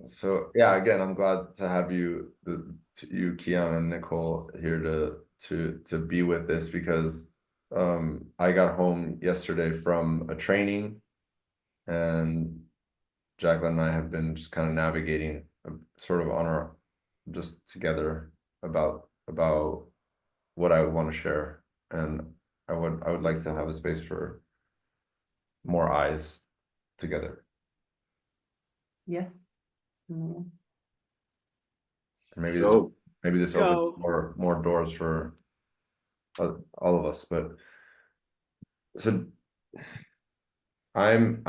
So yeah, again, I'm glad to have you, Kian and Nicole here to be with this because I got home yesterday from a training and Jacqueline and I have been just kind of navigating sort of on our just together about what I want to share, and I would like to have a space for more eyes together. Yes. Yes. Maybe this Go. maybe this opens more doors for all of us. But so I'm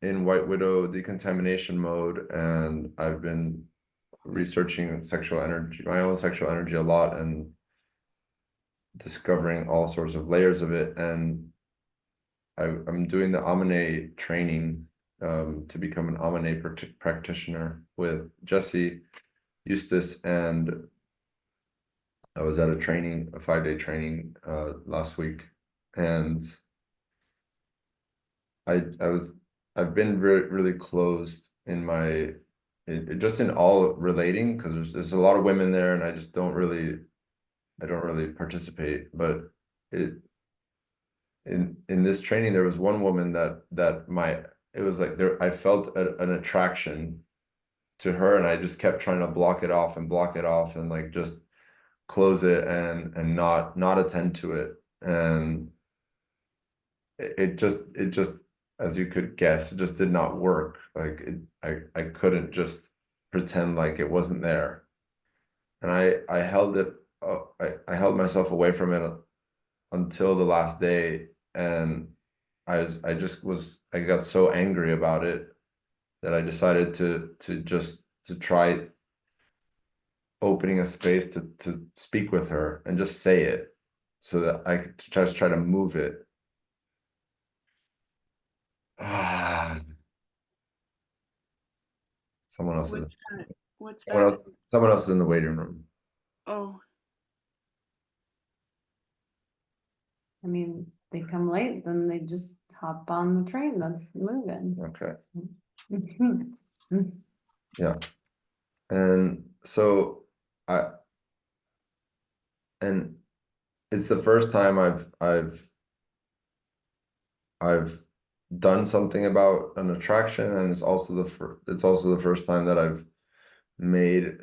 in White Widow decontamination mode, and I've been researching sexual energy, my own sexual energy a lot, and discovering all sorts of layers of it. And I'm doing the Amane training to become an Amane practitioner with Jesse Eustace, and I was at a training, a 5-day training last week, and I've been really closed in my just in all relating, because there's a lot of women there, and I don't really participate. But it in this training there was one woman it was like there I felt an attraction to her, and I just kept trying to block it off and like just close it and not attend to it. And it just, as you could guess, it just did not work. Like I couldn't just pretend like it wasn't there. And I held it I held myself away from it until the last day, and I got so angry about it that I decided to try opening a space to speak with her and just say it, so that I could just try to move it. Someone else is What's that? What's that? someone else is in the waiting room. Oh, I mean, they come late, then they just hop on the train that's moving. Okay. Yeah. And so I and it's the first time I've done something about an attraction, and it's also the first time that I've made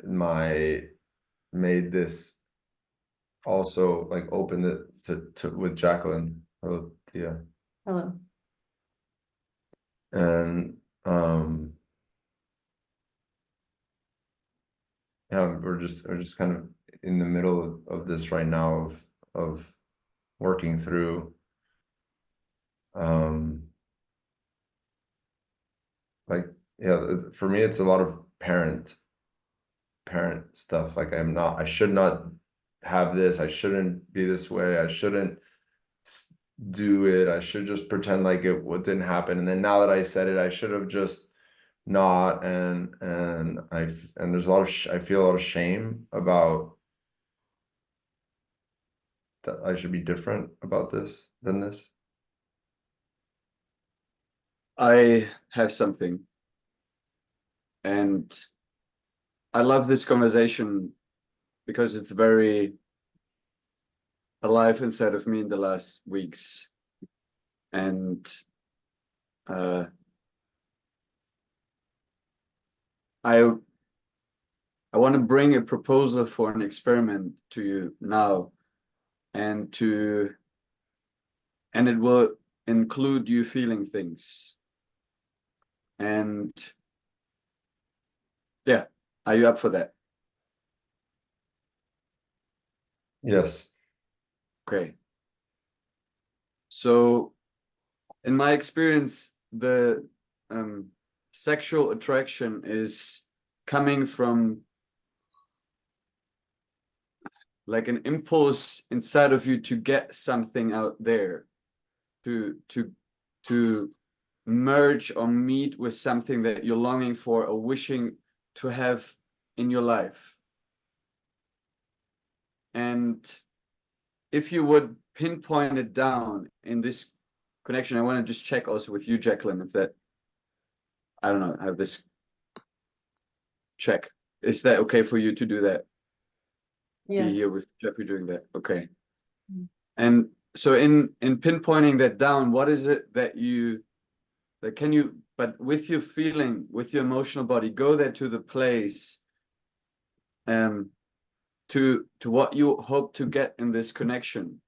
this also, like, open it to with Jacqueline. Oh, yeah. Hello. And yeah, we're just kind of in the middle of this right now of working through like, yeah, for me it's a lot of parent stuff. Like, I should not have this, I shouldn't be this way, I shouldn't do it, I should just pretend like it didn't happen, and then now that I said it, I should have just not. And there's a lot of I feel a lot of shame about that. I should be different about this than this. I have something, and I love this conversation because it's very alive inside of me in the last weeks. And I want to bring a proposal for an experiment to you now, and it will include you feeling things. And yeah, are you up for that? Yes. Okay. So in my experience, the sexual attraction is coming from like an impulse inside of you to get something out there, to merge or meet with something that you're longing for or wishing to have in your life. And if you would pinpoint it down in this connection, I want to just check also with you, Jacqueline, if that, I don't know how this check. Is that okay for you to do that? Be Yes, here with Jeffrey doing that. Okay. Mm. And so in pinpointing that down, what is it that you that can you, but with your feeling, with your emotional body, go there to the place, um to what you hope to get in this connection.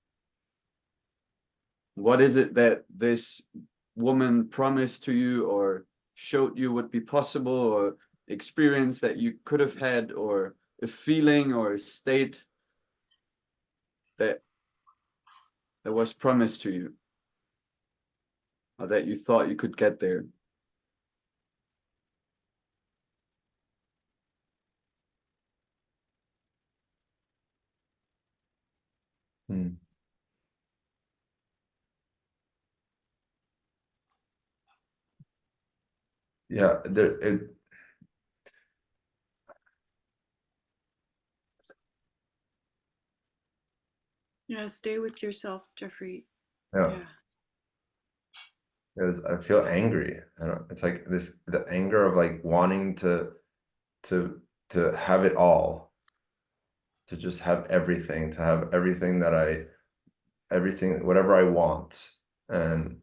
What is it that this woman promised to you or showed you would be possible, or experience that you could have had, or a feeling or a state that was promised to you, or that you thought you could get there? Hmm. Yeah, Yeah, stay with yourself, Jeffrey. yeah. Yeah. I feel angry. I don't, it's like the anger of like wanting to to have it all, to just have everything, to have everything everything, whatever I want. And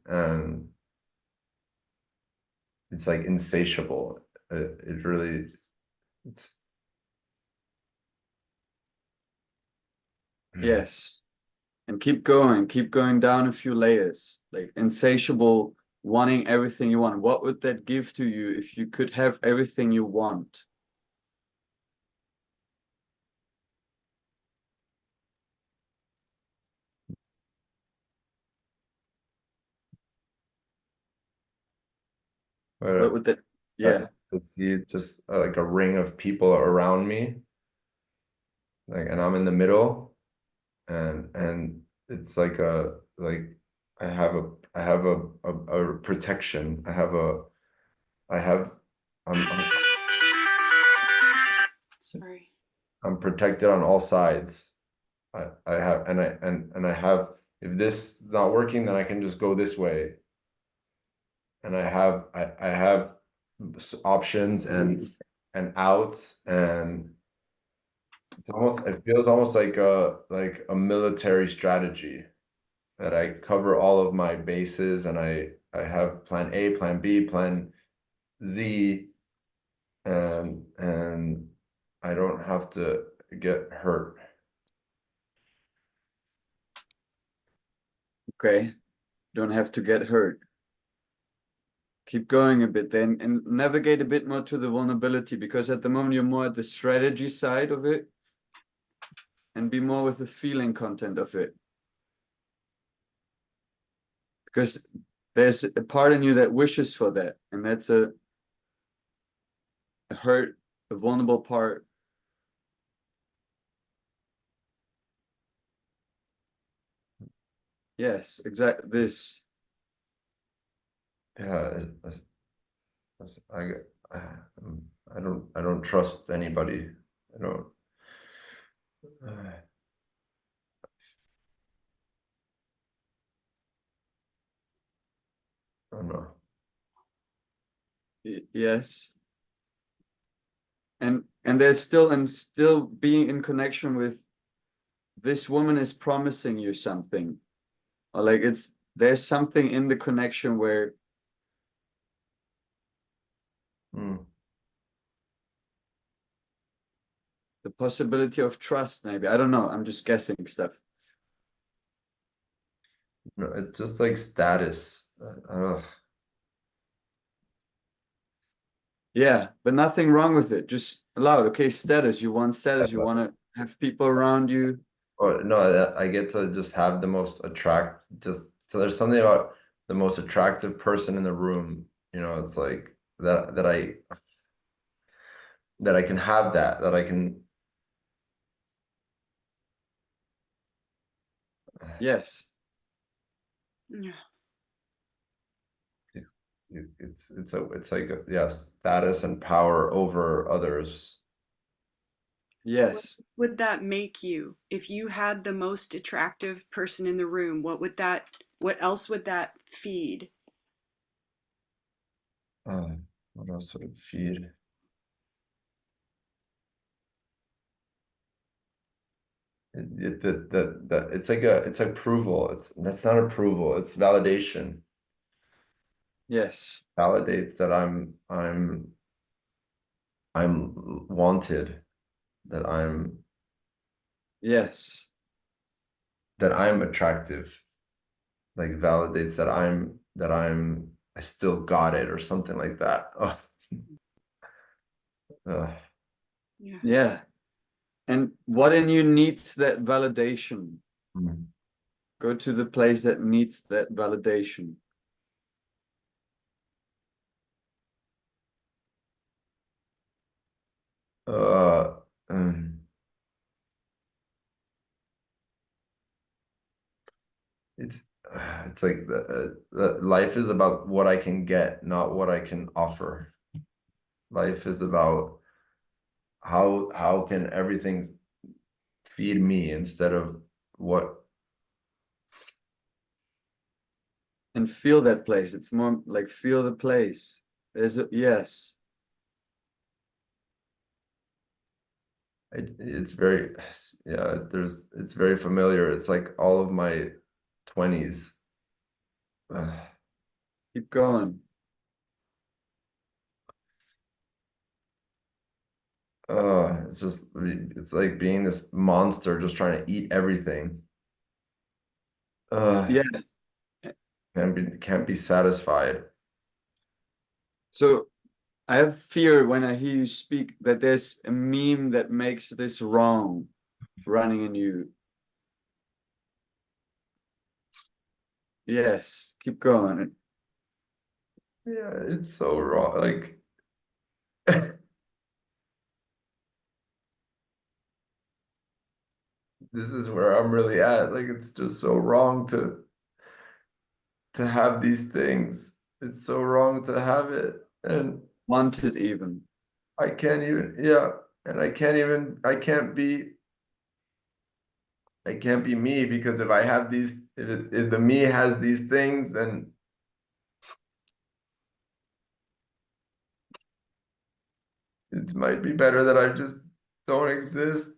it's like insatiable. It really, it's, Yes. And keep going down a few layers, like insatiable, wanting everything you want. What would that give to you if you could have everything you want? What but would that, I yeah, see just like a ring of people around me, like, and I'm in the middle, and it's like I have a protection. I have I'm Sorry. I'm protected on all sides. I have and I have, if this is not working, then I can just go this way. And I have options and outs, and it's almost, it feels almost like a military strategy, that I cover all of my bases, and I have plan A, plan B, plan Z, and I don't have to get hurt. okay. Don't have to get hurt. Keep going a bit then and navigate a bit more to the vulnerability, because at the moment you're more at the strategy side of it, and be more with the feeling content of it. Because there's a part in you that wishes for that, and that's a hurt, a vulnerable part. Yes, exactly this. Yeah, I I don't trust anybody. I don't. I don't know. Yes. And there's still being in connection with this woman is promising you something, or like there's something in the connection where Hmm. the possibility of trust, maybe, I don't know, I'm just guessing stuff. No, it's just like status. Yeah, but nothing wrong with it, just allow it. Okay, status, you want status, you want to have people around you. Or no, I get to just have the most just, so there's something about the most attractive person in the room. It's like that I can have that I can. Yes. Yeah. It's like yeah, status and power over others. What Yes. would that make you? If you had the most attractive person in the room, what else would that feed? What else would it feed? that it's like it's approval. That's not approval, it's validation. Yes. Validates that I'm wanted, that Yes. I'm attractive, like validates that I still got it or something like that. Oh, Yeah. Yeah. And what in you needs that validation? mm. Go to the place that needs that validation. Uh, um, it's it's like the life is about what I can get, not what I can offer. Life is about how can everything feed me instead of what. And feel that place. It's more like feel the place. There's a yes. It's very, yeah, it's very familiar. It's like all of my 20s. Keep going. It's just, it's like being this monster just trying to eat everything. Yeah. Can't be satisfied. So I have fear when I hear you speak that there's a meme that makes this wrong running in you. Yes, keep going. Yeah, it's so wrong. Like, this is where I'm really at. Like, it's just so wrong to have these things. It's so wrong to have it. And Wanted even. I can't even, yeah, and I can't be me, because if I have these, if the me has these things, then it might be better that I just don't exist.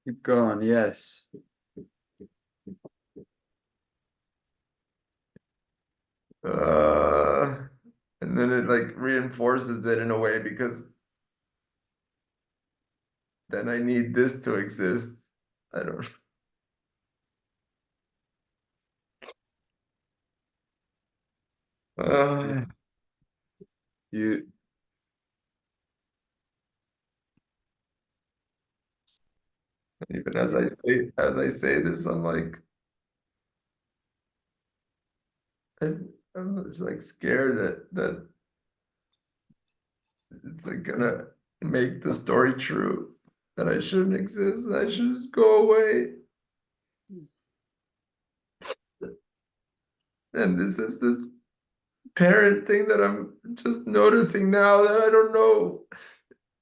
Keep going. Yes. Uh, and then it like reinforces it in a way, because then I need this to exist. I don't. Uh, You Even as I say this, I'm like, I'm just like scared that it's like gonna make the story true, that I shouldn't exist, that I should just go away. And this is this parent thing that I'm just noticing now, that I don't know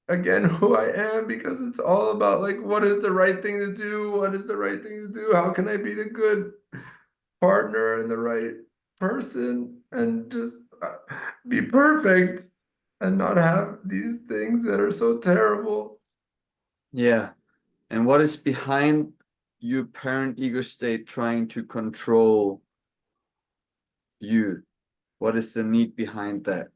again who I am, because it's all about like, what is the right thing to do? What is the right thing to do? How can I be the good partner and the right person, and just be perfect and not have these things that are so terrible? yeah. And what is behind your parent ego state trying to control you? What is the need behind that?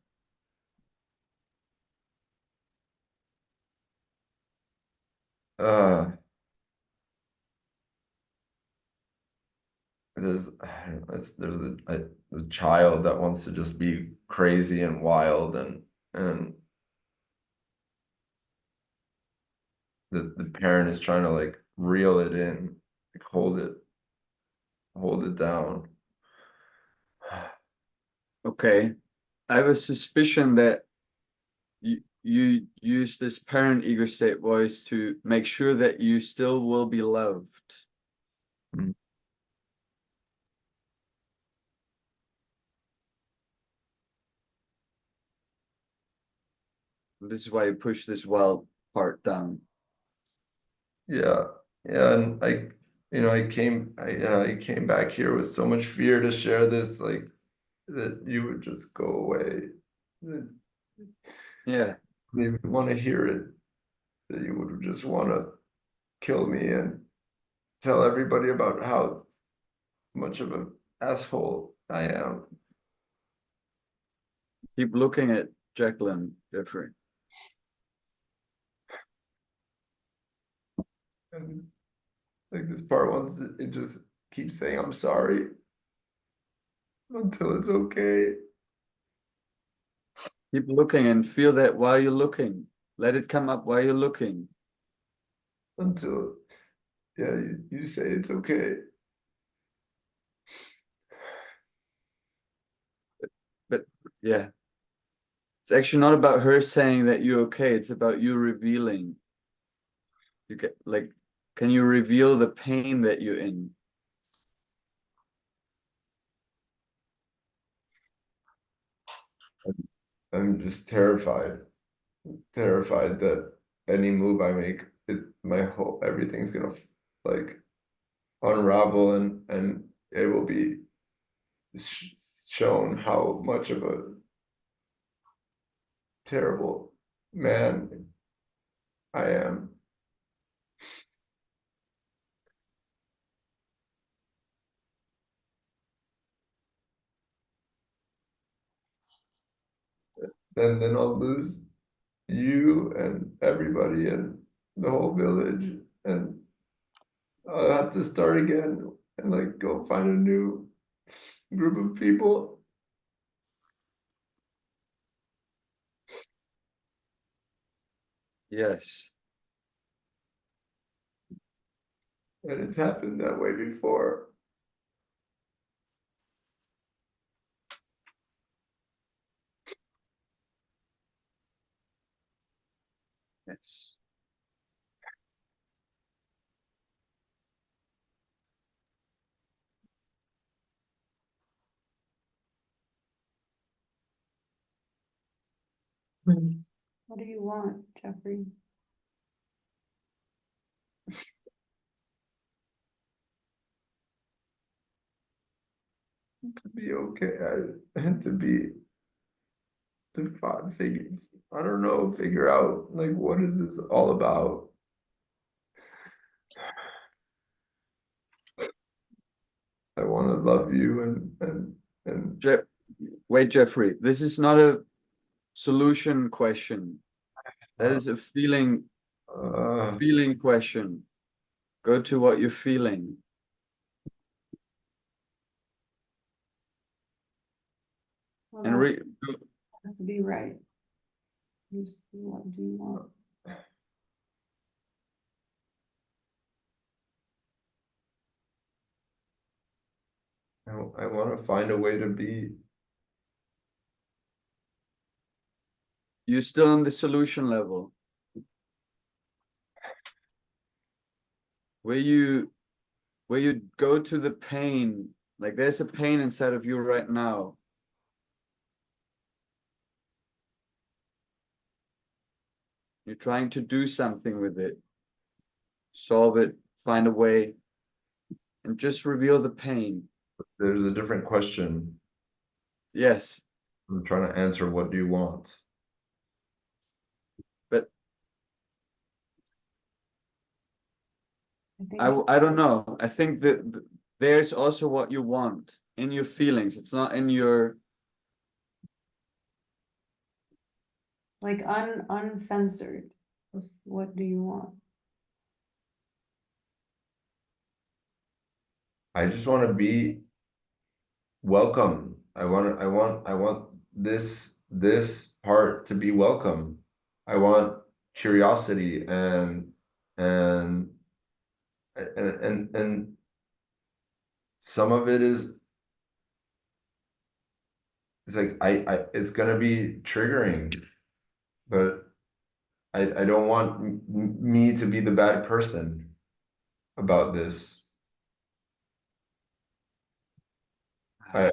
Uh, there's a child that wants to just be crazy and wild, and the parent is trying to like reel it in, like hold it down. Okay. I have a suspicion that you use this parent ego state voice to make sure that you still will be loved. Mm. This is why you push this wild part down. Yeah, yeah, and I came back here with so much fear to share this, like that you would just go away. I Yeah. didn't even want to hear it. that you would just want to kill me and tell everybody about how much of an asshole I am. Keep looking at Jacqueline, Jeffrey. And like this part wants it just keeps saying I'm sorry until it's okay. Keep looking and feel that while you're looking. Let it come up while you're looking. Until yeah, you say it's okay. But yeah, it's actually not about her saying that you're okay. It's about you revealing. You get like, can you reveal the pain that you're in? I'm just terrified that any move I make, my whole everything's gonna like unravel and it will be shown how much of a terrible man I am. Then I'll lose you and everybody and the whole village and I'll have to start again and like go find a new group of people. Yes. And it's happened that way before. Yes. What do you want, Jeffrey? To be okay. I had to be figure. I don't know, figure out like what is this all about? I want to love you and Je Wait, Jeffrey, this is not a solution question. That is a uh, feeling question. Go to what you're feeling. Well, And that has to be right. What do you want? I want to find a way to be. you're still on the solution level. Where you go to the pain, like there's a pain inside of you right now. You're trying to do something with it, solve it, find a way, and just reveal the pain. There's a different question. Yes, I'm trying to answer. What do you want? but I think I don't know. I think that there's also what you want in your feelings. It's not in your like uncensored. What do you want? I just want to be welcome. I want this part to be welcome. I want curiosity and and some of it is it's like I it's gonna be triggering, but I don't want me to be the bad person about this. I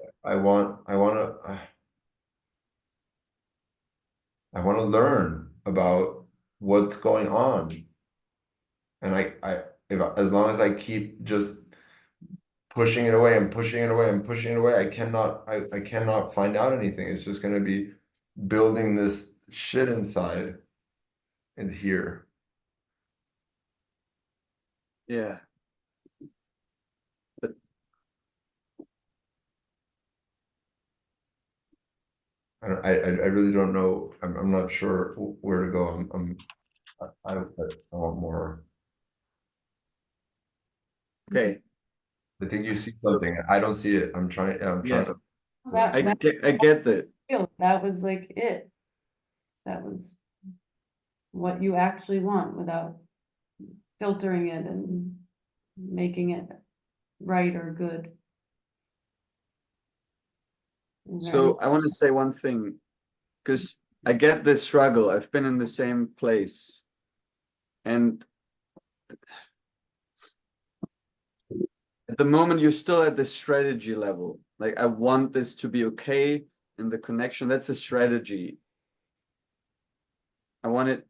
want to learn about what's going on, and if as long as I keep just pushing it away and pushing it away and pushing it away, I cannot find out anything. It's just going to be building this shit inside and here. Yeah. But I really don't know. I'm not sure where to go. I want more. okay. I think you see So something. I don't see it. I'm trying yeah, to. That, I that, get that. that was like it. That was what you actually want without filtering it and making it right or good. Is there any? So I want to say one thing, because I get this struggle. I've been in the same place. And at the moment, you're still at the strategy level. Like, I want this to be okay in the connection. That's a strategy. I want it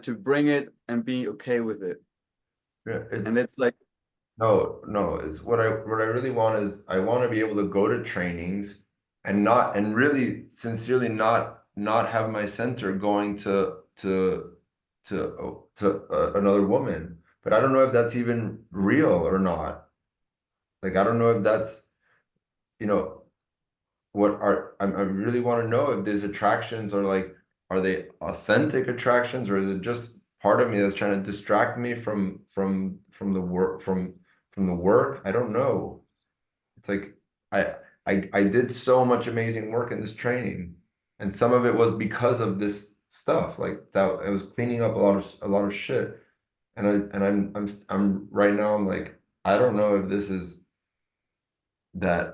to bring it and be okay with it. Yeah, And it's it's like, no. It's what I really want is I want to be able to go to trainings and not and really sincerely not have my center going to another woman. But I don't know if that's even real or not. Like I don't know if that's you know what are I really want to know if these attractions are like are they authentic attractions or is it just part of me that's trying to distract me from the work from the work? I don't know. It's like I I did so much amazing work in this training, and some of it was because of this stuff. Like that, I was cleaning up a lot of shit, and I'm right now. I'm like I don't know if this is that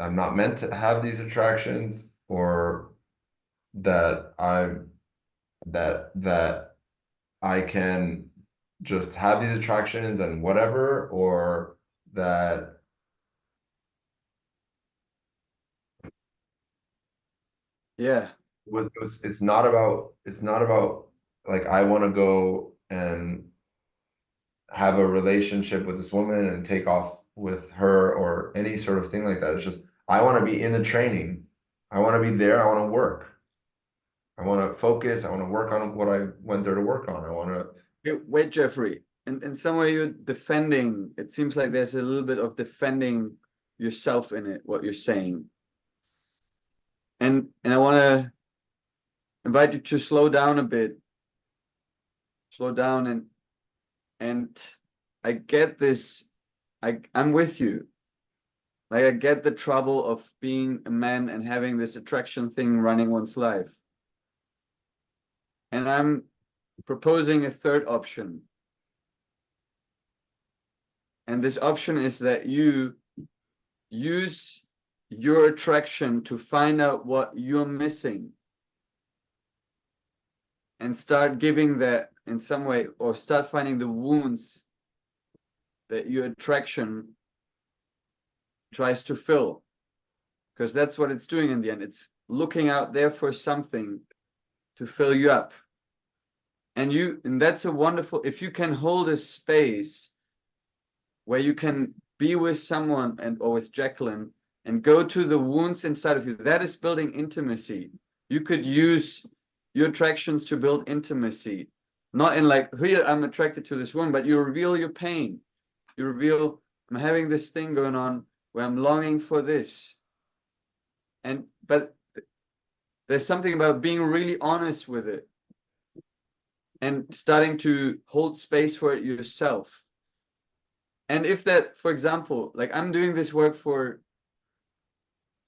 I'm not meant to have these attractions or that that I can just have these attractions and whatever or that yeah, it's not about like I want to go and have a relationship with this woman and take off with her or any sort of thing like that. It's just I want to be in the training. I want to be there. I want to work. I want to focus. I want to work on what I went there to work on. I want to. wait, Jeffrey. In some way, you're defending. It seems like there's a little bit of defending yourself in it, what you're saying. And I want to invite you to slow down a bit. Slow down and I get this. I'm with you. Like I get the trouble of being a man and having this attraction thing running one's life. And I'm proposing a third option. And this option is that you use your attraction to find out what you're missing and start giving that in some way, or start finding the wounds that your attraction tries to fill. Because that's what it's doing in the end. It's looking out there for something to fill you up. And that's a wonderful, if you can hold a space where you can be with someone or with Jacqueline and go to the wounds inside of you, that is building intimacy. You could use your attractions to build intimacy, not in like, here I'm attracted to this woman, but you reveal your pain. You reveal, I'm having this thing going on where I'm longing for this. But there's something about being really honest with it and starting to hold space for it yourself. And if that, for example, like I'm doing this work for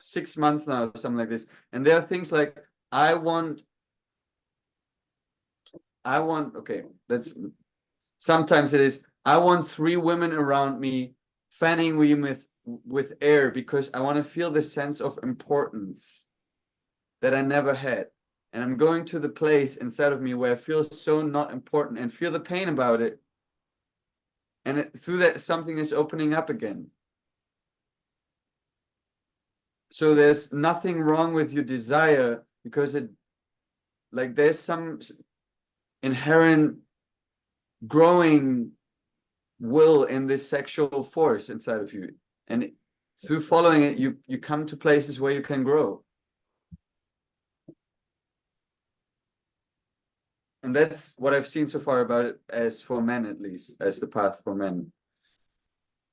6 months now, or something like this, and there are things like I want, okay, that's sometimes it is, I want 3 women around me fanning me with air because I want to feel the sense of importance that I never had. And I'm going to the place inside of me where I feel so not important and feel the pain about it. And through that, something is opening up again. So there's nothing wrong with your desire because there's some inherent growing will in this sexual force inside of you. And through following it, you come to places where you can grow. And that's what I've seen so far about it, as for men at least, as the path for men.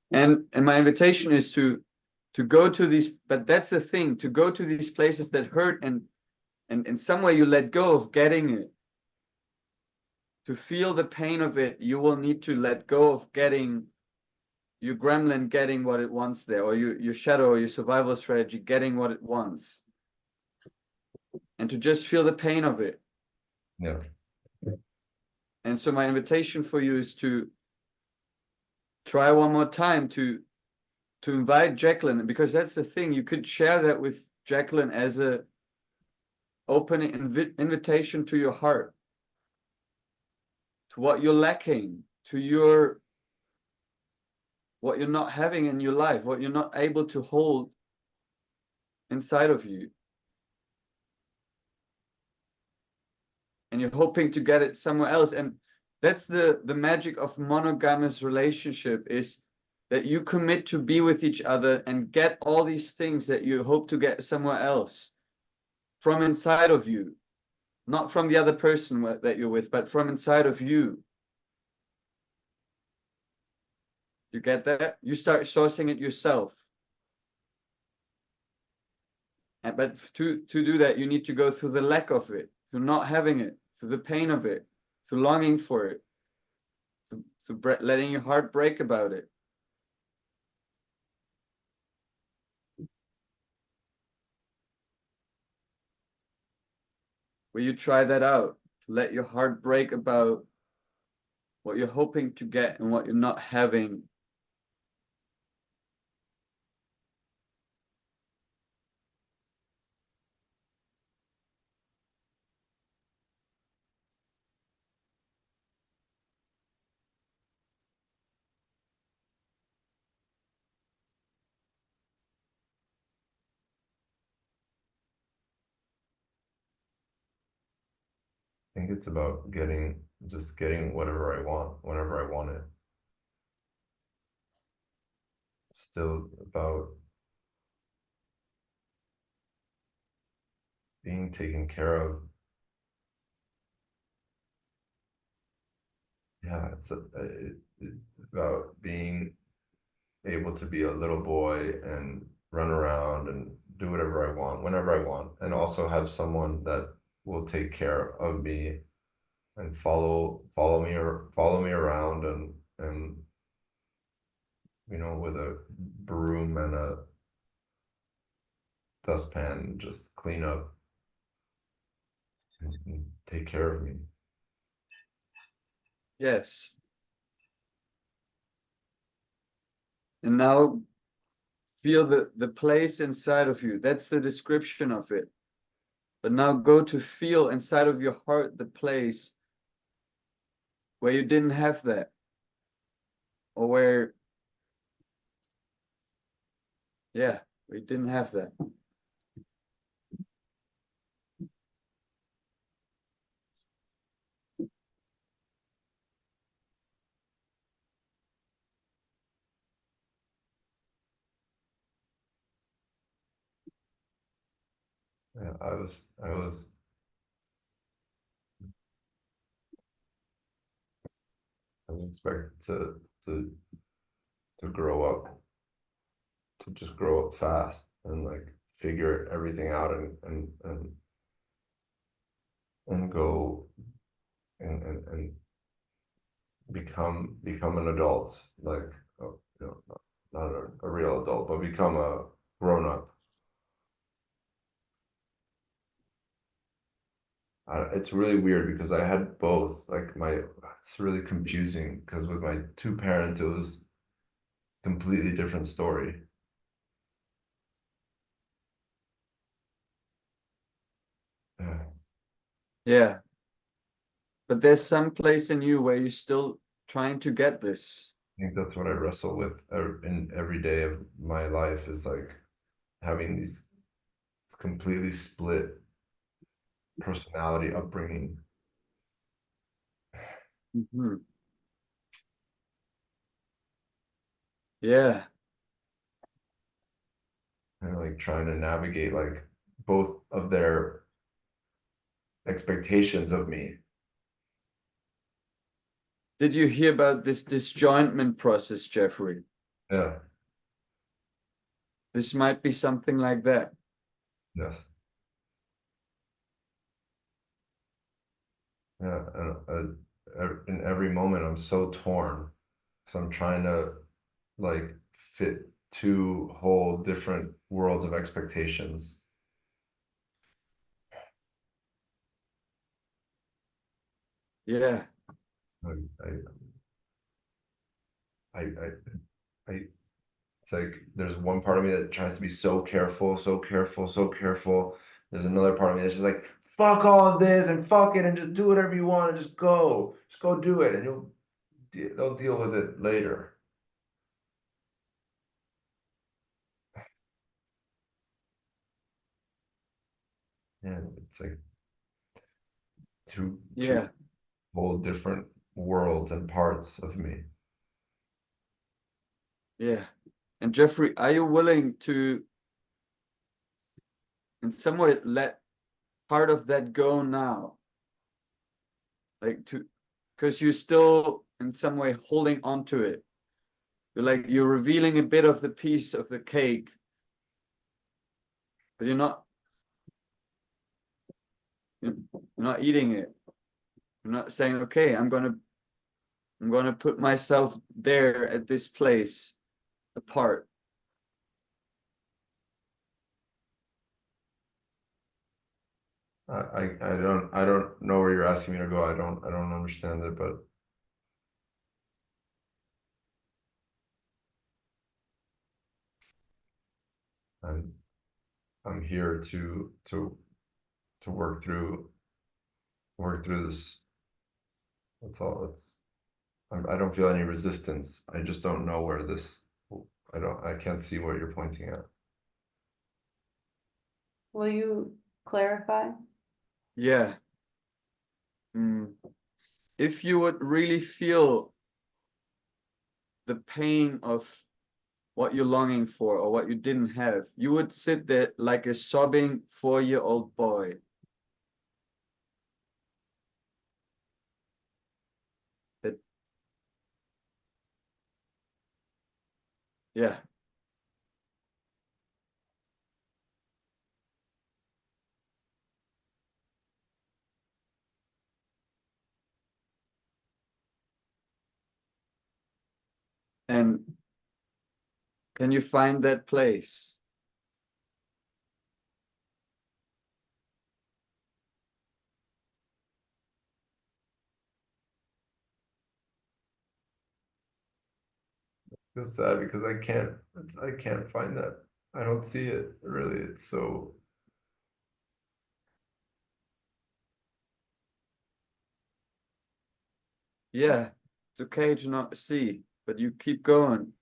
And my invitation is to go to these, but that's the thing, to go to these places that hurt, and in some way you let go of getting it. To feel the pain of it, you will need to let go of getting your gremlin getting what it wants there, or your shadow or your survival strategy getting what it wants. And to just feel the pain of it. Yeah. And so my invitation for you is to try one more time to invite Jacqueline, because that's the thing, you could share that with Jacqueline as a opening invitation to your heart, to what you're lacking, to your what you're not having in your life, what you're not able to hold inside of you. And you're hoping to get it somewhere else. And that's the magic of monogamous relationship, is that you commit to be with each other and get all these things that you hope to get somewhere else from inside of you, not from the other person that you're with, but from inside of you. You get that? You start sourcing it yourself. But to do that, you need to go through the lack of it, through not having it, through the pain of it, through longing for it, through letting your heart break about it. Will you try that out? Let your heart break about what you're hoping to get and what you're not having. I think it's about just getting whatever I want, whenever I want it. Still about being taken care of. Yeah, it's about being able to be a little boy and run around and do whatever I want, whenever I want, and also have someone that will take care of me and follow me around and with a broom and a dustpan, just clean up and take care of me. Yes. And now feel the place inside of you. That's the description of it. But now go to feel inside of your heart the place where you didn't have that. Or where you didn't have that. Yeah, I was expected to grow up, to just grow up fast and like figure everything out and go and become an adult, like not a real adult, but become a grown up. It's really weird because I had both. It's really confusing because with my two parents, it was completely different story. Yeah, Yeah. But there's some place in you where you're still trying to get this. I think that's what I wrestle with in every day of my life, is like having these completely split personality upbringing. Mhm. Yeah. And like trying to navigate like both of their expectations of me. Did you hear about this disjointment process, Jeffrey? Yeah, This might be something like that. yes. Yeah, and in every moment I'm so torn. So I'm trying to like fit two whole different worlds of expectations. Yeah, I, I, I, I, it's like there's one part of me that tries to be so careful, so careful, so careful. There's another part of me that's just like, fuck all of this and fuck it and just do whatever you want and just go do it and they'll deal with it later. And it's like two yeah, whole different worlds and parts of me. yeah. And Jeffrey, are you willing to, in some way, let part of that go now? Like because you're still in some way holding on to it. You're revealing a bit of the piece of the cake, but you're not eating it. You're not saying, okay, I'm gonna put myself there at this place apart. I don't know where you're asking me to go. I don't understand it, but I'm I'm here to work through this. That's all. I don't feel any resistance. I just don't know where this. I can't see what you're pointing at. Will you clarify? Yeah. Mm. If you would really feel the pain of what you're longing for or what you didn't have, you would sit there like a sobbing 4-year-old boy. That, yeah. And can you find that place? I feel sad because I can't find that. I don't see it really. It's so Yeah, it's okay to not see, but you keep going.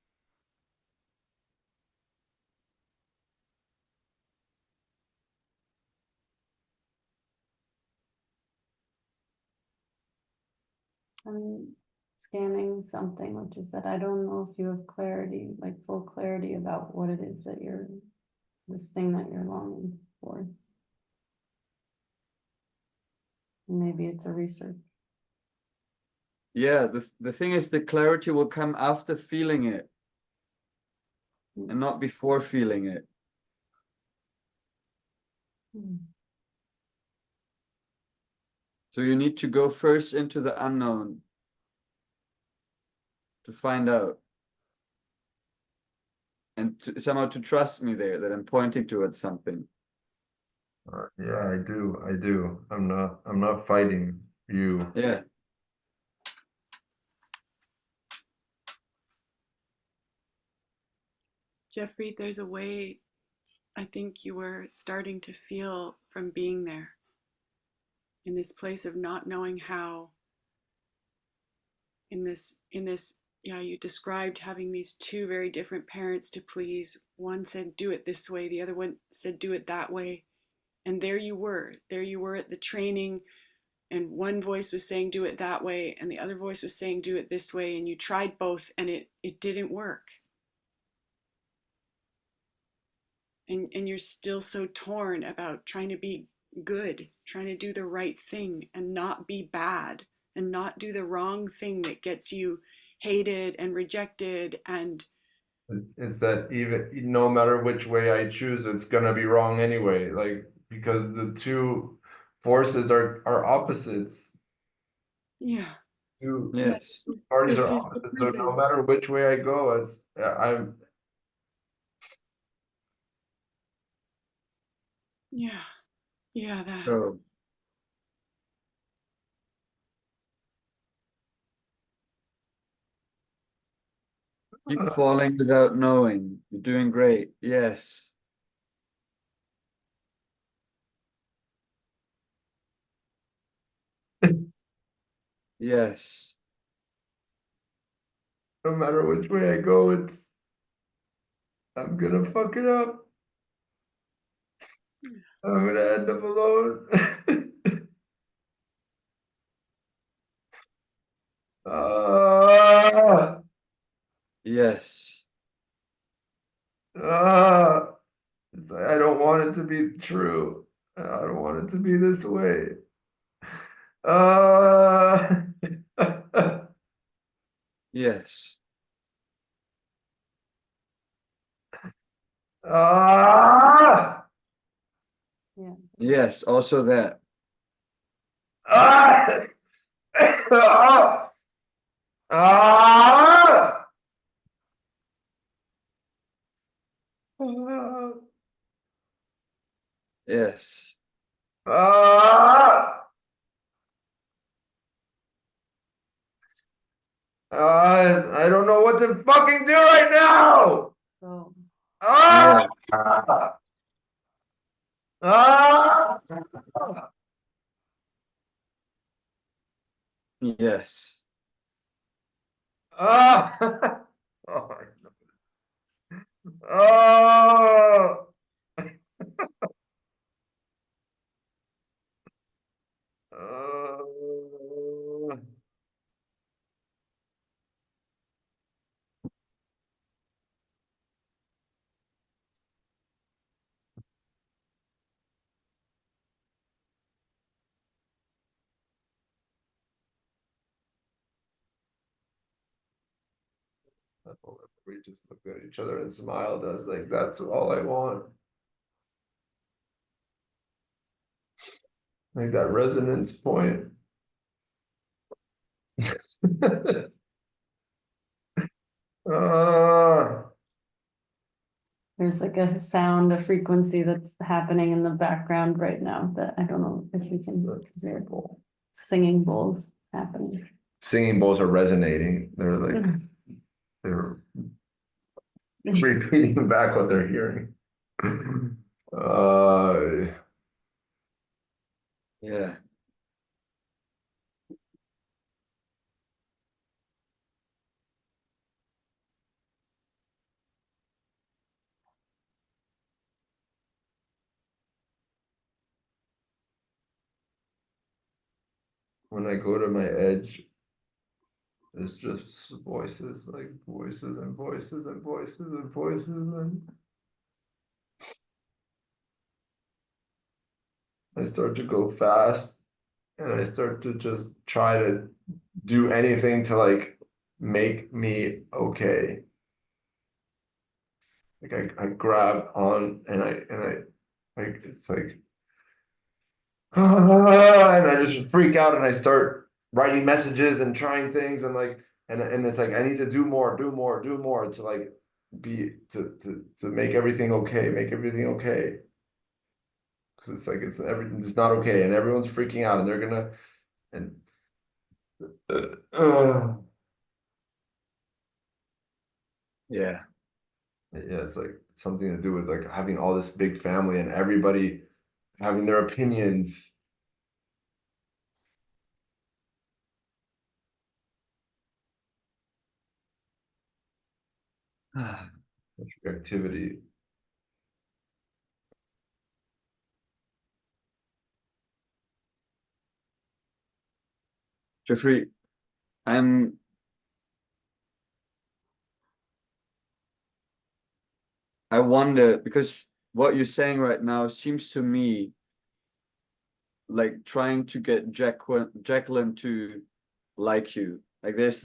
I'm scanning something, which is that I don't know if you have clarity, like full clarity about what it is that this thing that you're longing for. Maybe it's a research. Yeah, the thing is the clarity will come after feeling it and not before feeling it. Hmm. So you need to go first into the unknown to find out and somehow to trust me there that I'm pointing towards something. yeah, I do. I'm not fighting you. Yeah, Jeffrey, there's a way I think you were starting to feel from being there in this place of not knowing how, in this yeah, you described having these two very different parents to please. One said do it this way, the other one said do it that way. And there you were at the training, and one voice was saying do it that way and the other voice was saying do it this way, and you tried both and it didn't work. And you're still so torn about trying to be good, trying to do the right thing and not be bad and not do the wrong thing that gets you hated and rejected. And It's that even no matter which way I choose, it's gonna be wrong anyway. Like because the two forces are opposites. yeah, Two yeah, Yes. parties are this is the opposites. So no prison. matter which way I go, it's I'm Yeah, yeah, that. So keep falling without knowing. You're doing great. Yes. Yes. no matter which way I go, it's I'm gonna fuck it up. I'm gonna end up alone. Ah, Yes. ah. It's like, I don't want it to be true. I don't want it to be this way. Ah. Yes. Ah. Yeah. Yes. Also that. Ah. Ah. Ah. Yes. Ah. I don't know what to fucking do right now. So, Ah. Yeah. Ah. Yes. Ah. Oh, oh. Uh, we just looked at each other and smiled. I was like, that's all I want. Like that resonance point. uh, there's like a sound, a frequency that's happening in the background right now that I don't know if you can hear. Singing bowls happening. Singing bowls are resonating. They're like they're repeating back what they're hearing. Uh, Yeah. when I go to my edge, it's just voices, like voices and voices and voices and voices and I start to go fast and I start to just try to do anything to like make me okay. Like I grab on and I like it's like and I just freak out and I start writing messages and trying things and like and it's like I need to do more, do more, do more to like be to make everything okay, make everything okay. Because it's like it's everything it's not okay and everyone's freaking out and they're gonna and uh, Yeah. yeah, it's like something to do with like having all this big family and everybody having their opinions. Reactivity. Jeffrey, I'm I wonder because what you're saying right now seems to me like trying to get Jacqueline to like you. Like there's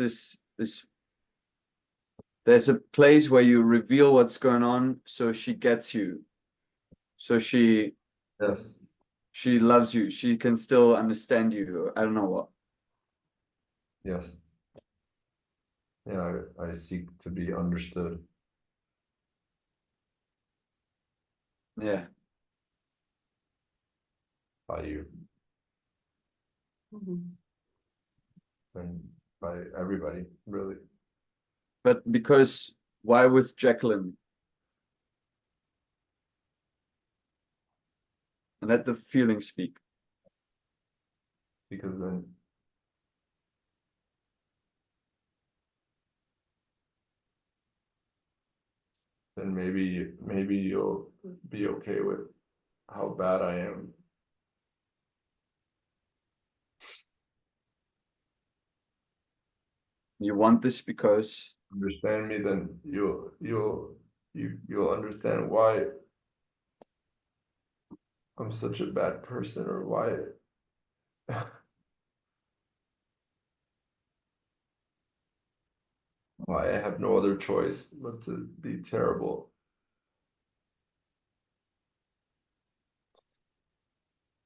there's a place where you reveal what's going on, so she gets you. So Yes. she loves you. She can still understand you. I don't know what. Yes. Yeah, I seek to be understood. Yeah. By you Mhm. and by everybody, really. But because why with Jacqueline? And let the feelings speak. Because then maybe you'll be okay with how bad I am. You want this because Understand me, then you'll understand why I'm such a bad person, or why why I have no other choice but to be terrible.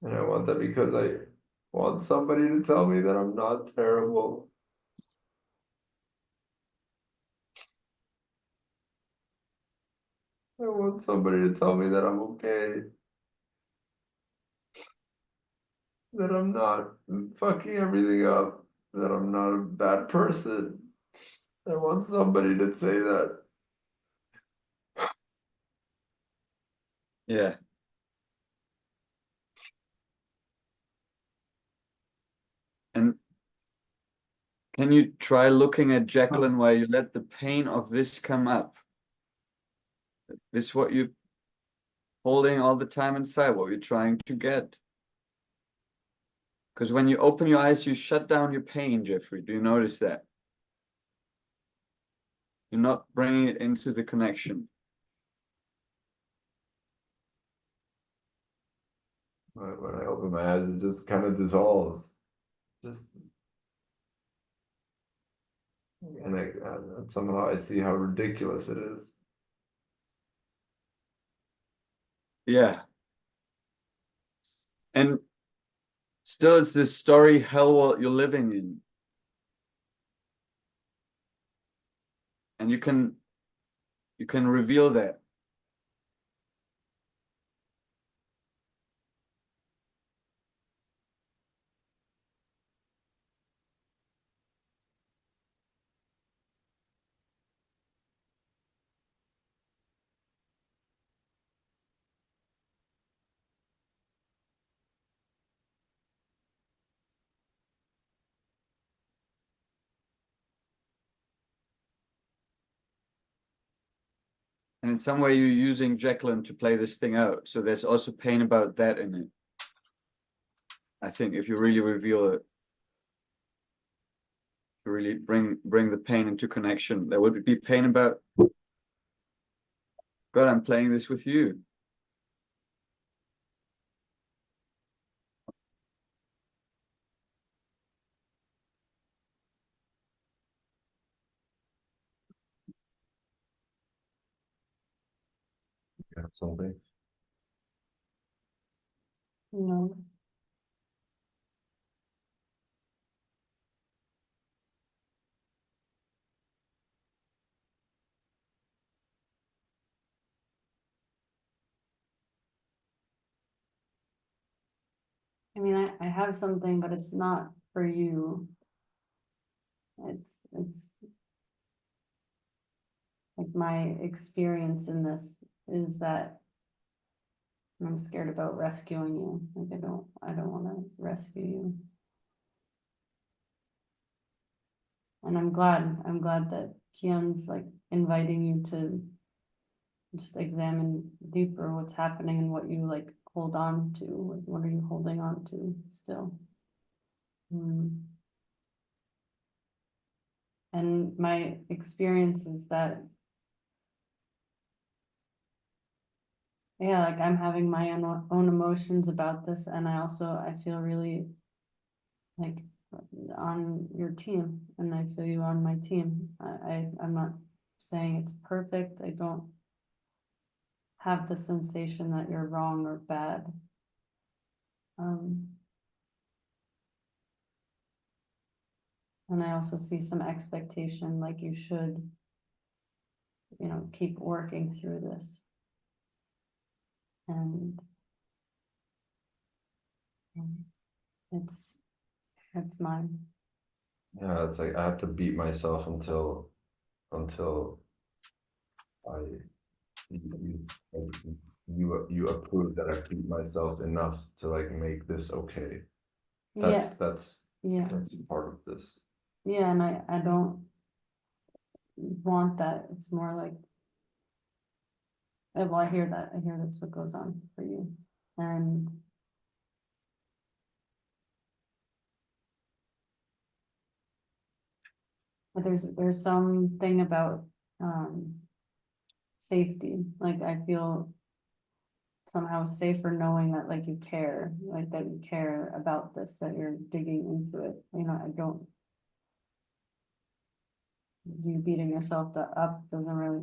And I want that because I want somebody to tell me that I'm not terrible. I want somebody to tell me that I'm okay, that I'm not fucking everything up, that I'm not a bad person. I want somebody to say that. yeah. And can you try looking at Jacqueline while you let the pain of this come up? This what you holding all the time inside, what you're trying to get. Because when you open your eyes, you shut down your pain, Jeffrey. Do you notice that? You're not bringing it into the connection. When I open my eyes, it just kind of dissolves. Just and somehow I see how ridiculous it is. Yeah. And still, it's this story hell world you're living in. And you can reveal that. And in some way, you're using Jacqueline to play this thing out. So there's also pain about that in it. I think if you really reveal it, to really bring the pain into connection, there would be pain about, God, I'm playing this with you. You have something. No. I mean, I have something, but it's not for you. It's like my experience in this is that I'm scared about rescuing you. Like I don't want to rescue you. And I'm glad that Kian's like inviting you to just examine deeper what's happening and what you like hold on to. Like, what are you holding on to still? And my experience is that, yeah, like I'm having my own emotions about this, and I feel really like on your team, and I feel you on my team. I'm not saying it's perfect. I don't have the sensation that you're wrong or bad. And I also see some expectation, like you should, you know, keep working through this. And it's mine. Yeah, it's like I have to beat myself until I you approve that I beat myself enough to like make this okay. Yeah, That's yeah, part of this. yeah, and I don't want that. It's more like, well, I hear that. I hear that's what goes on for you. And but there's something about safety. Like I feel somehow safer knowing that like you care, like that you care about this, that you're digging into it. You know, I don't, you beating yourself up doesn't really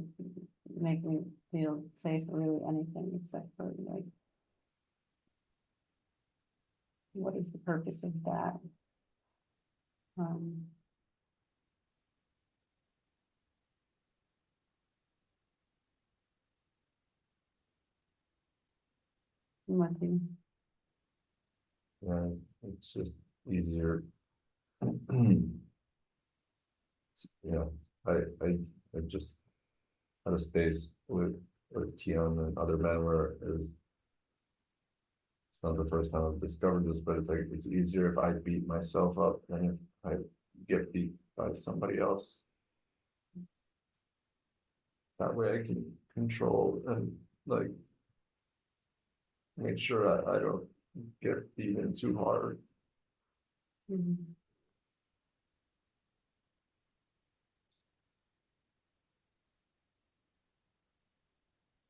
make me feel safe or really anything except for like, what is the purpose of that? Um, what do you, Yeah, it's just easier. You know, I just had a space with Keon and other men where it's not the first time I've discovered this, but it's like it's easier if I beat myself up than if I get beat by somebody else. That way I can control and like make sure I don't get beaten too hard. mhm.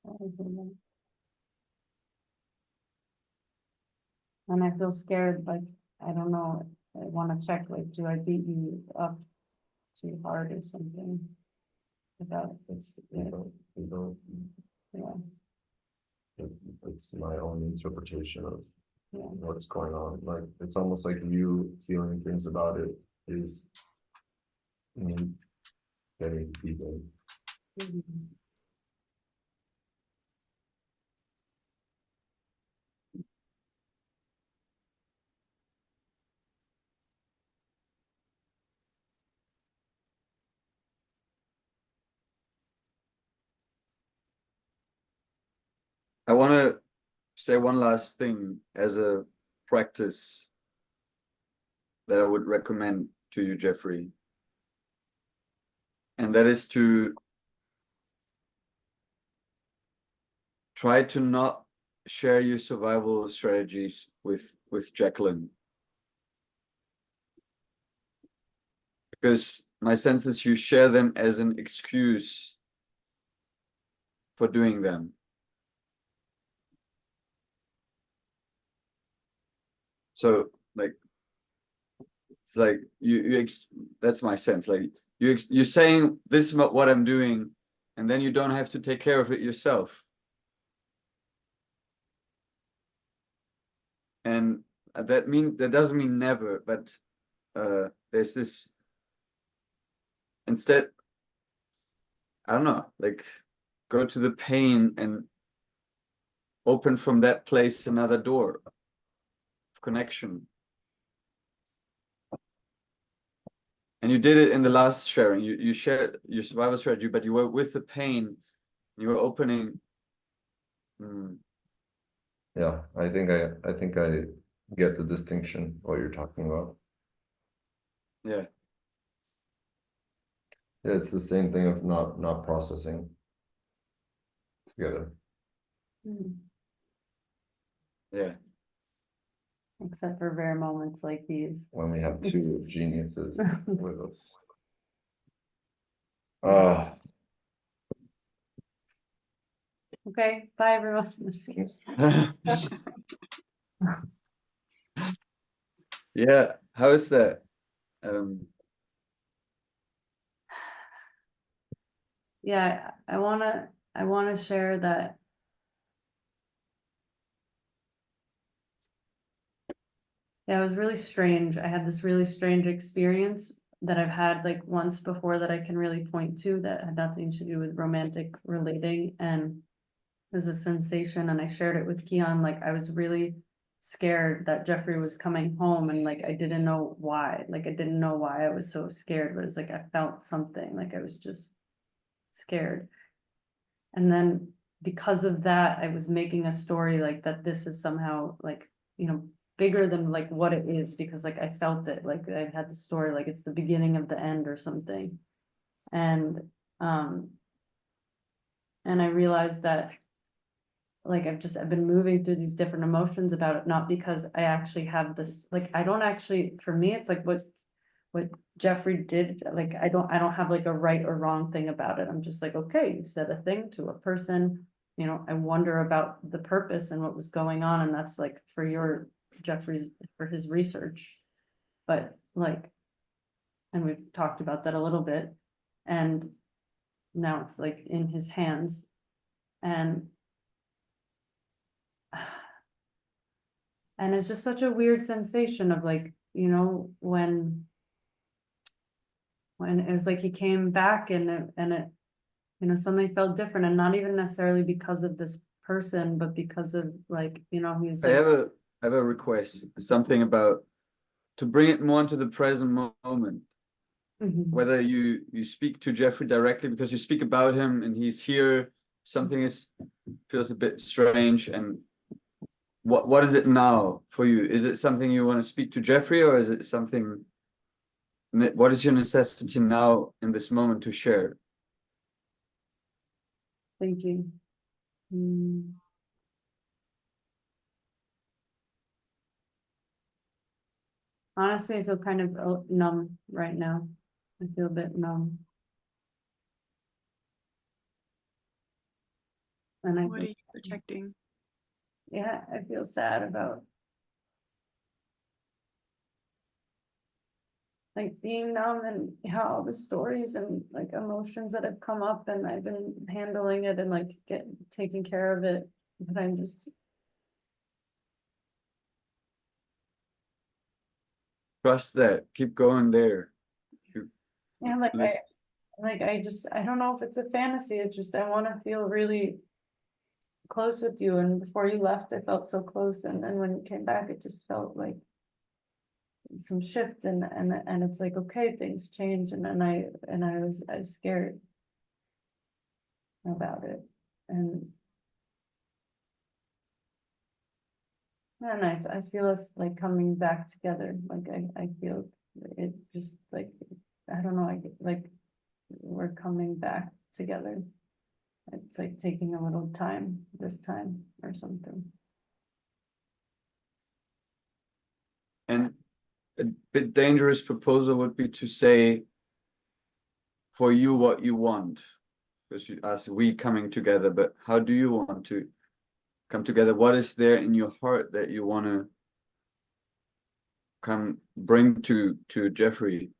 I hear that. And I feel scared, like, I don't know, I wanna check, like, do I beat you up too hard or something? Without, It's yes, you know, yeah, it's my own interpretation of yeah. what's going on. Like it's almost like you feeling things about it is me getting beaten. Mhm. I want to say one last thing as a practice that I would recommend to you, Jeffrey. And that is to try to not share your survival strategies with Jacqueline. Because my sense is you share them as an excuse for doing them. So like it's like that's my sense. Like you're saying this is what I'm doing, and then you don't have to take care of it yourself. And that doesn't mean never, but there's this instead, I don't know, like go to the pain and open from that place another door of connection. And you did it in the last sharing. You shared your survival strategy, but you were with the pain. You were opening. Yeah, I think I get the distinction what you're talking about. Yeah. Yeah, it's the same thing of not processing together. Mhm. Yeah. Except for rare moments like these. When we have two geniuses with us. Ah, Okay, bye everyone. Yeah. How is that? Yeah, I wanna share that. Yeah, it was really strange. I had this really strange experience that I've had like once before that I can really point to that had nothing to do with romantic relating, and it was a sensation, and I shared it with Keon. Like I was really scared that Jeffrey was coming home, and like I didn't know why. Like I didn't know why I was so scared, but it's like I felt something, like I was just scared. And then because of that, I was making a story like that this is somehow like, bigger than like what it is, because like I felt it, like I had the story, like it's the beginning of the end or something. And um and I realized that like I've been moving through these different emotions about it, not because I actually have this, like I don't actually, for me, it's like what Jeffrey did, like I don't have like a right or wrong thing about it. I'm just like, okay, you said a thing to a person, I wonder about the purpose and what was going on, and that's like for your Jeffrey's, for his research. But like, and we've talked about that a little bit, and now it's like in his hands. And and it's just such a weird sensation of like, when it was like he came back, and it something felt different, and not even necessarily because of this person, but because of like, he was I like, have a request, something about to bring it more into the present moment. mhm. Whether you speak to Jeffrey directly because you speak about him and he's here, something feels a bit strange. And what is it now for you? Is it something you want to speak to Jeffrey, or is it something? What is your necessity now in this moment to share? Thank you. Mm. Honestly, I feel kind of numb right now. I feel a bit numb. And I What are you just, protecting? yeah, I feel sad about like being numb, and how all the stories and like emotions that have come up, and I've been handling it and like taking care of it. But I'm just, Trust that. Keep going there. You yeah, like listen. I don't know if it's a fantasy. It's just, I want to feel really close with you. And before you left, I felt so close. And then when you came back, it just felt like some shift, and it's like, okay, things change. I was scared about it. And I feel us like coming back together. Like I feel it just like, I don't know, like we're coming back together. It's like taking a little time this time or something. And a bit dangerous proposal would be to say for you what you want, because you ask we coming together, but how do you want to come together? What is there in your heart that you want to come bring to Jeffrey?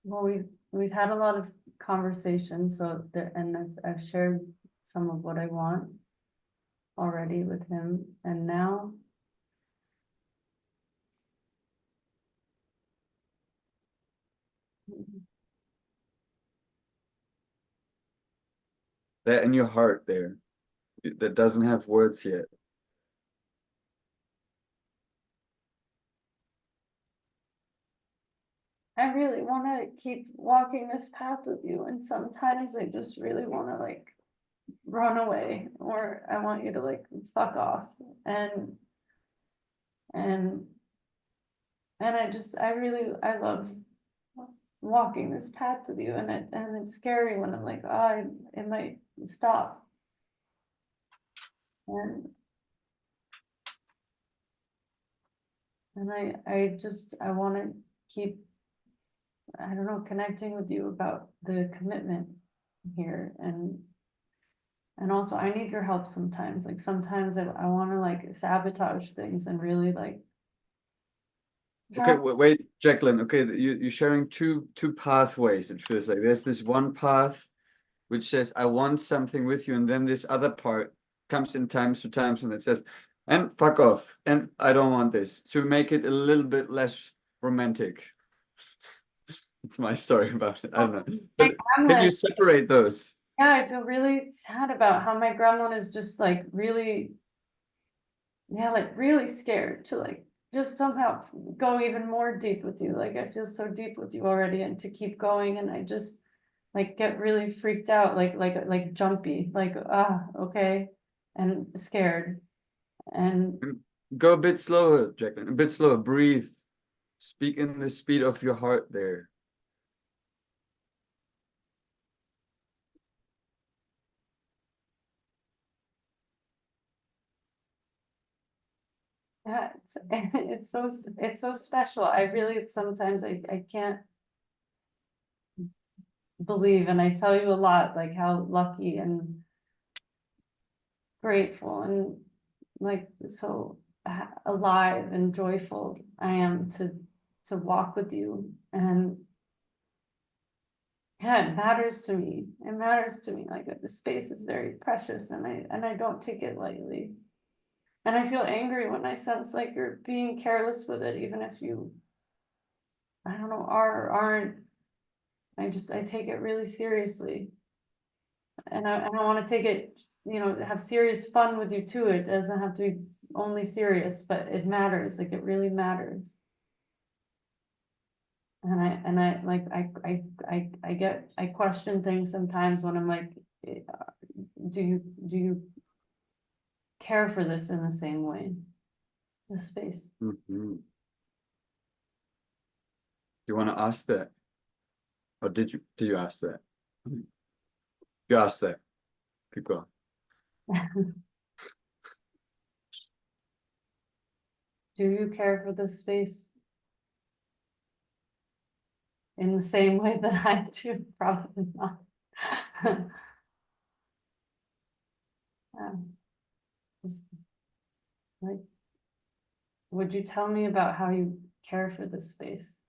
Well, we've had a lot of conversations, so there, and I've shared some of what I want already with him, and now That in your heart there, that doesn't have words yet. I really want to keep walking this path with you, and sometimes I just really want to like run away, or I want you to like fuck off, and and I love walking this path with you, and it's scary when I'm like, oh, it might stop, and I want to keep, I don't know, connecting with you about the commitment here, And also I need your help sometimes, like sometimes I wanna like sabotage things and really like. Okay, wait, Jacqueline. Okay, you're sharing two pathways. It feels like there's this one path which says I want something with you, and then this other part comes in times to times and it says, and fuck off, and I don't want this, to make it a little bit less romantic. It's my story about it. I don't know. But can you separate those? Yeah, I feel really sad about how my gremlin is just like really, yeah, like really scared to like just somehow go even more deep with you. Like I feel so deep with you already and to keep going and I just like get really freaked out, like jumpy, like okay, and scared. And Go a bit slower, Jacqueline, a bit slower. Breathe. Speak in the speed of your heart there. yeah, it's so special. I really sometimes I can't believe, and I tell you a lot, like how lucky and grateful and like so alive and joyful I am to walk with you. And yeah, it matters to me. It matters to me. Like the space is very precious and I don't take it lightly. And I feel angry when I sense like you're being careless with it, even if you, I don't know, are or aren't. I take it really seriously. And I want to take it, have serious fun with you too. It doesn't have to be only serious, but it matters. Like it really matters. And I like I question things sometimes when I'm like, eh, do you care for this in the same way? The space. Mhm. You want to ask that? Or did you ask that? You asked that. Keep going. Do you care for this space in the same way that I do? Probably not. Just like, would you tell me about how you care for this space?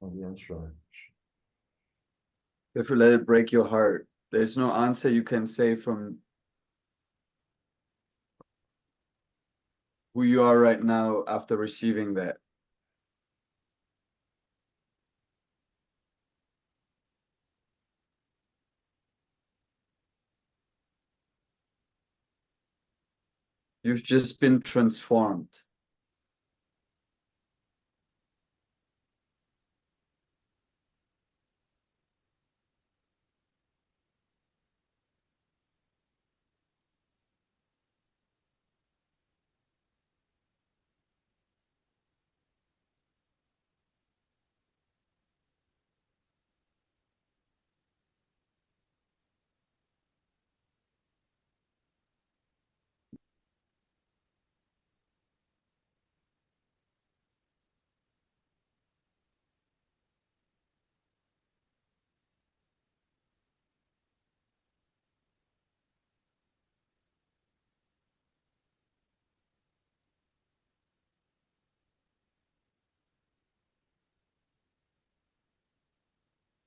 Oh, yeah, sure. If you let it break your heart, there's no answer you can say from who you are right now after receiving that. You've just been transformed.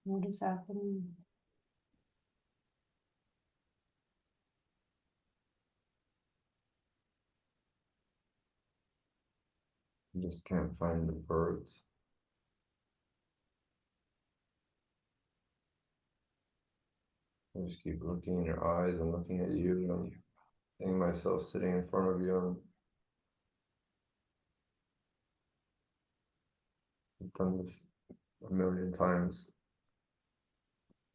What is happening? just can't find the birds. I just keep looking in your eyes and looking at you, and I'm seeing myself sitting in front of you, and I've done this a million times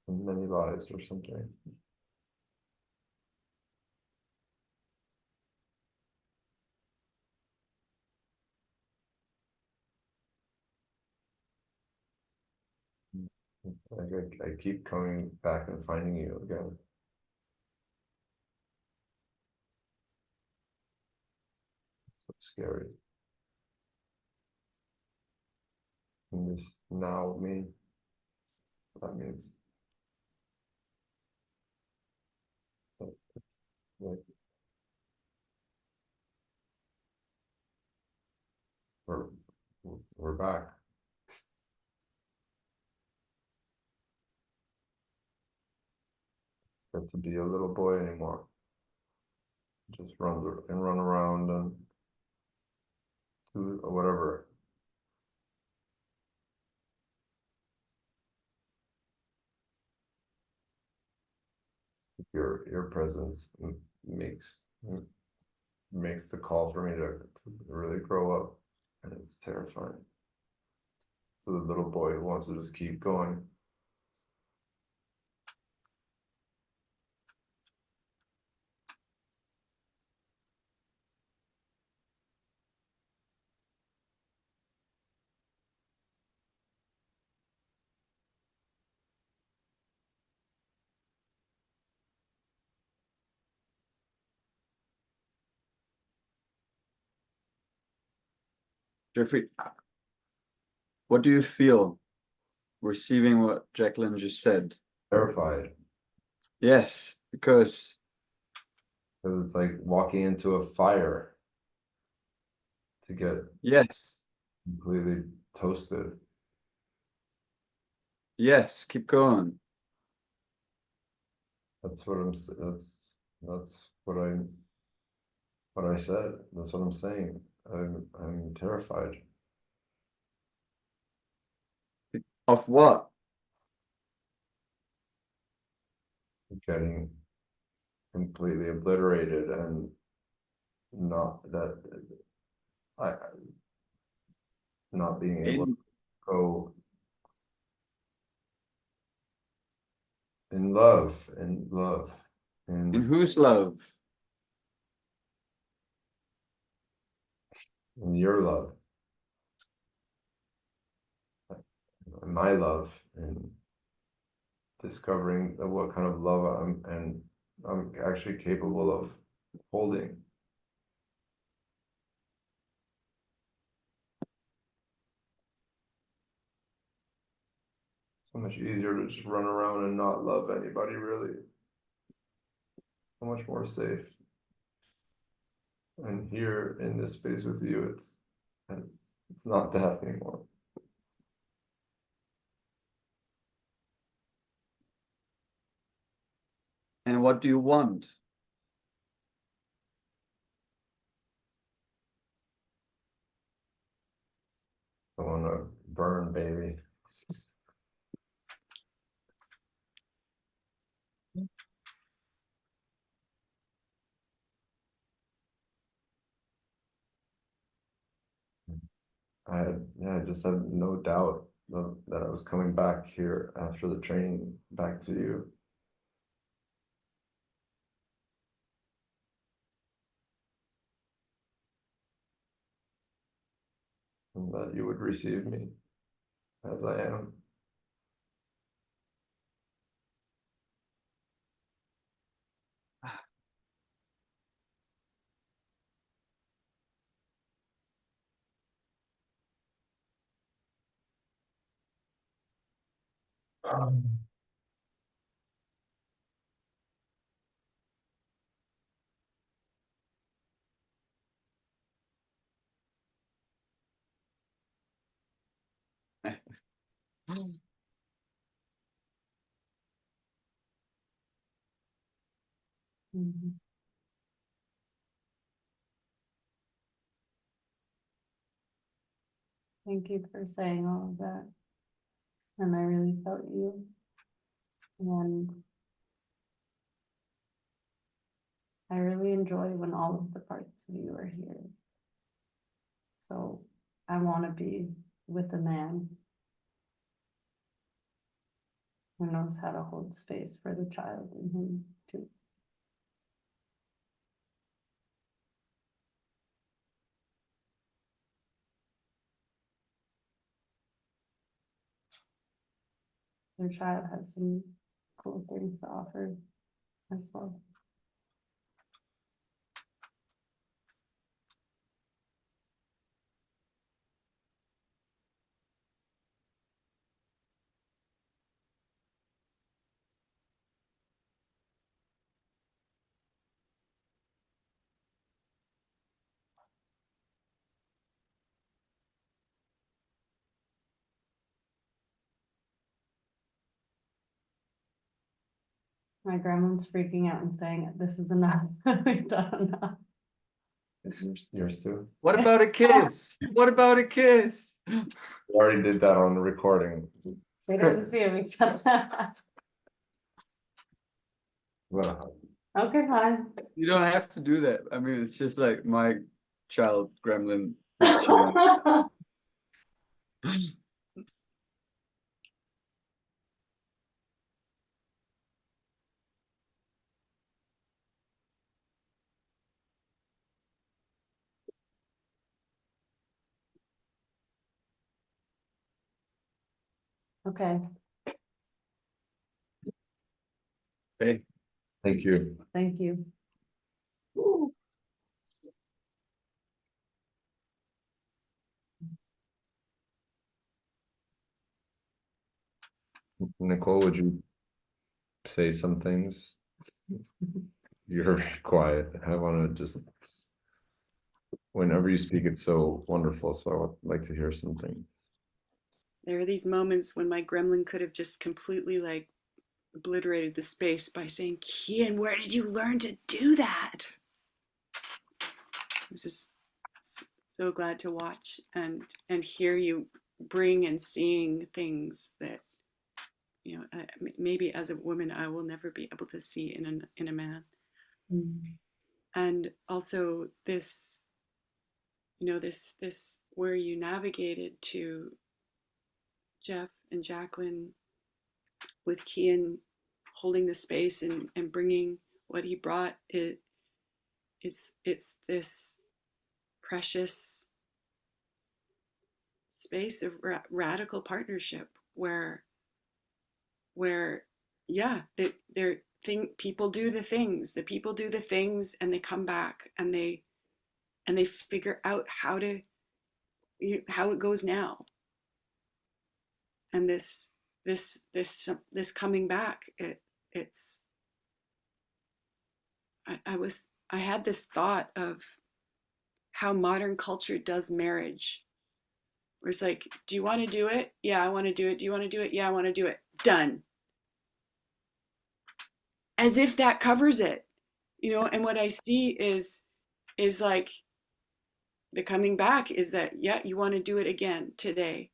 in many lives or something. I keep coming back and finding you again. It's so scary. And this now me, that means that it's like we're we're back. Get to be a little boy anymore. Just run around and do whatever. Your presence makes the call for me to really grow up, and it's terrifying. So the little boy who wants to just keep going. Jeffrey, what do you feel receiving what Jacqueline just said? Terrified. Yes, because Because it's like walking into a fire to get yes, completely toasted. yes, keep going. That's what that's what I said. That's what I'm saying. I'm terrified. Of what? Getting completely obliterated and not that I not being able to In go in love, in in whose love? in your love, in my love, and discovering what kind of love I'm actually capable of holding. So much easier to just run around and not love anybody, really. So much more safe. And here in this space with you, it's not that anymore. And what do you want? I want to burn, baby. I just had no doubt that I was coming back here after the training, back to you. And that you would receive me as I am. Mhm. Thank you for saying all of that. And I really felt you. And I really enjoy when all of the parts of you are here. So I want to be with a man who knows how to hold space for the child in him too. Your child has some cool things to offer as well. My grandma's freaking out and saying, "This is enough. We've done enough." Yours too? What about a kiss? What about a kiss? We already did that on the recording. They didn't see it. We cut that. Well, Okay, fine. You don't have to do that. I mean, it's just like my child gremlin. Who's showing up. Okay, Hey, thank you. thank you. Nicole, would you say some things? You're very quiet. I want to just, whenever you speak, it's so wonderful. So I would like to hear some things. There are these moments when my gremlin could have just completely like obliterated the space by saying, Kian, where did you learn to do that? I was just so glad to watch and hear you bring and seeing things that, you know, maybe as a woman I will never be able to see in a man. And also this, you know, this where you navigated to Jeff and Jacqueline with Kian holding the space and bringing what he brought. It's this precious space of radical partnership where yeah, they're people do the things, and they come back and they figure out how it goes now. And this coming back, it's I had this thought of how modern culture does marriage, where it's like, do you want to do it? Yeah, I want to do it. Do you want to do it? Yeah, I want to do it. Done. As if that covers it, you know. And what I see is like the coming back is that, yeah, you want to do it again today,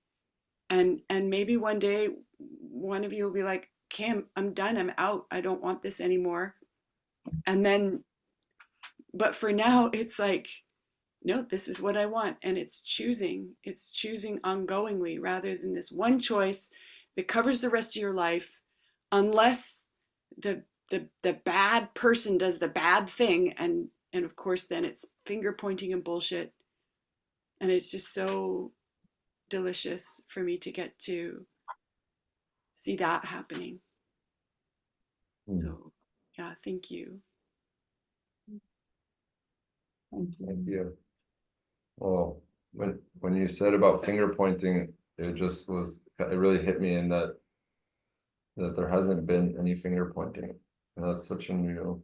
and maybe one day one of you will be like, Cam, I'm done, I'm out, I don't want this anymore. And then, but for now it's like, no, this is what I want. And it's choosing ongoingly, rather than this one choice that covers the rest of your life, unless the bad person does the bad thing, and of course then it's finger pointing and bullshit. And it's just so delicious for me to get to see that happening. So yeah, thank you. Thank you. Thank you. Well, when you said about finger pointing, it really hit me in that there hasn't been any finger pointing. And that's such a new,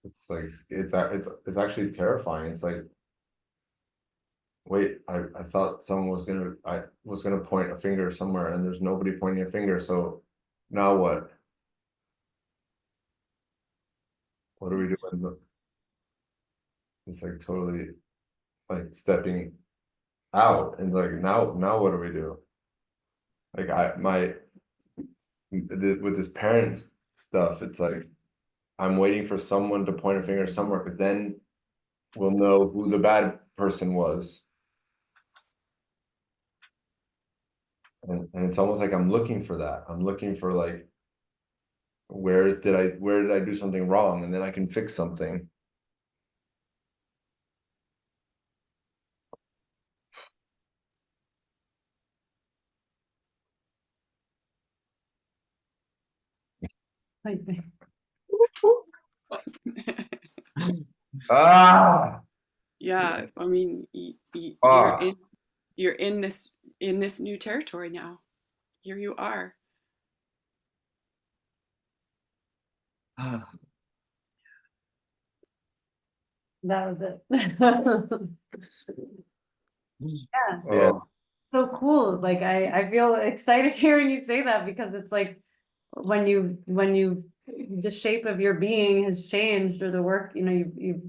it's like it's actually terrifying. It's like, wait, I thought someone was gonna point a finger somewhere and there's nobody pointing a finger, so now what? What are we doing? it's like totally like stepping out and like now what do we do? Like with this parents stuff, it's like I'm waiting for someone to point a finger somewhere, because then we'll know who the bad person was. And it's almost like I'm looking for that. I'm looking for like where did I do something wrong, and then I can fix something. Like, Ah, Yeah, I mean, ah. you're in this new territory now. Here you are. Ah, that was it. Yeah. yeah. Oh, So cool. Like I feel excited hearing you say that, because it's like when you the shape of your being has changed, or the work, you've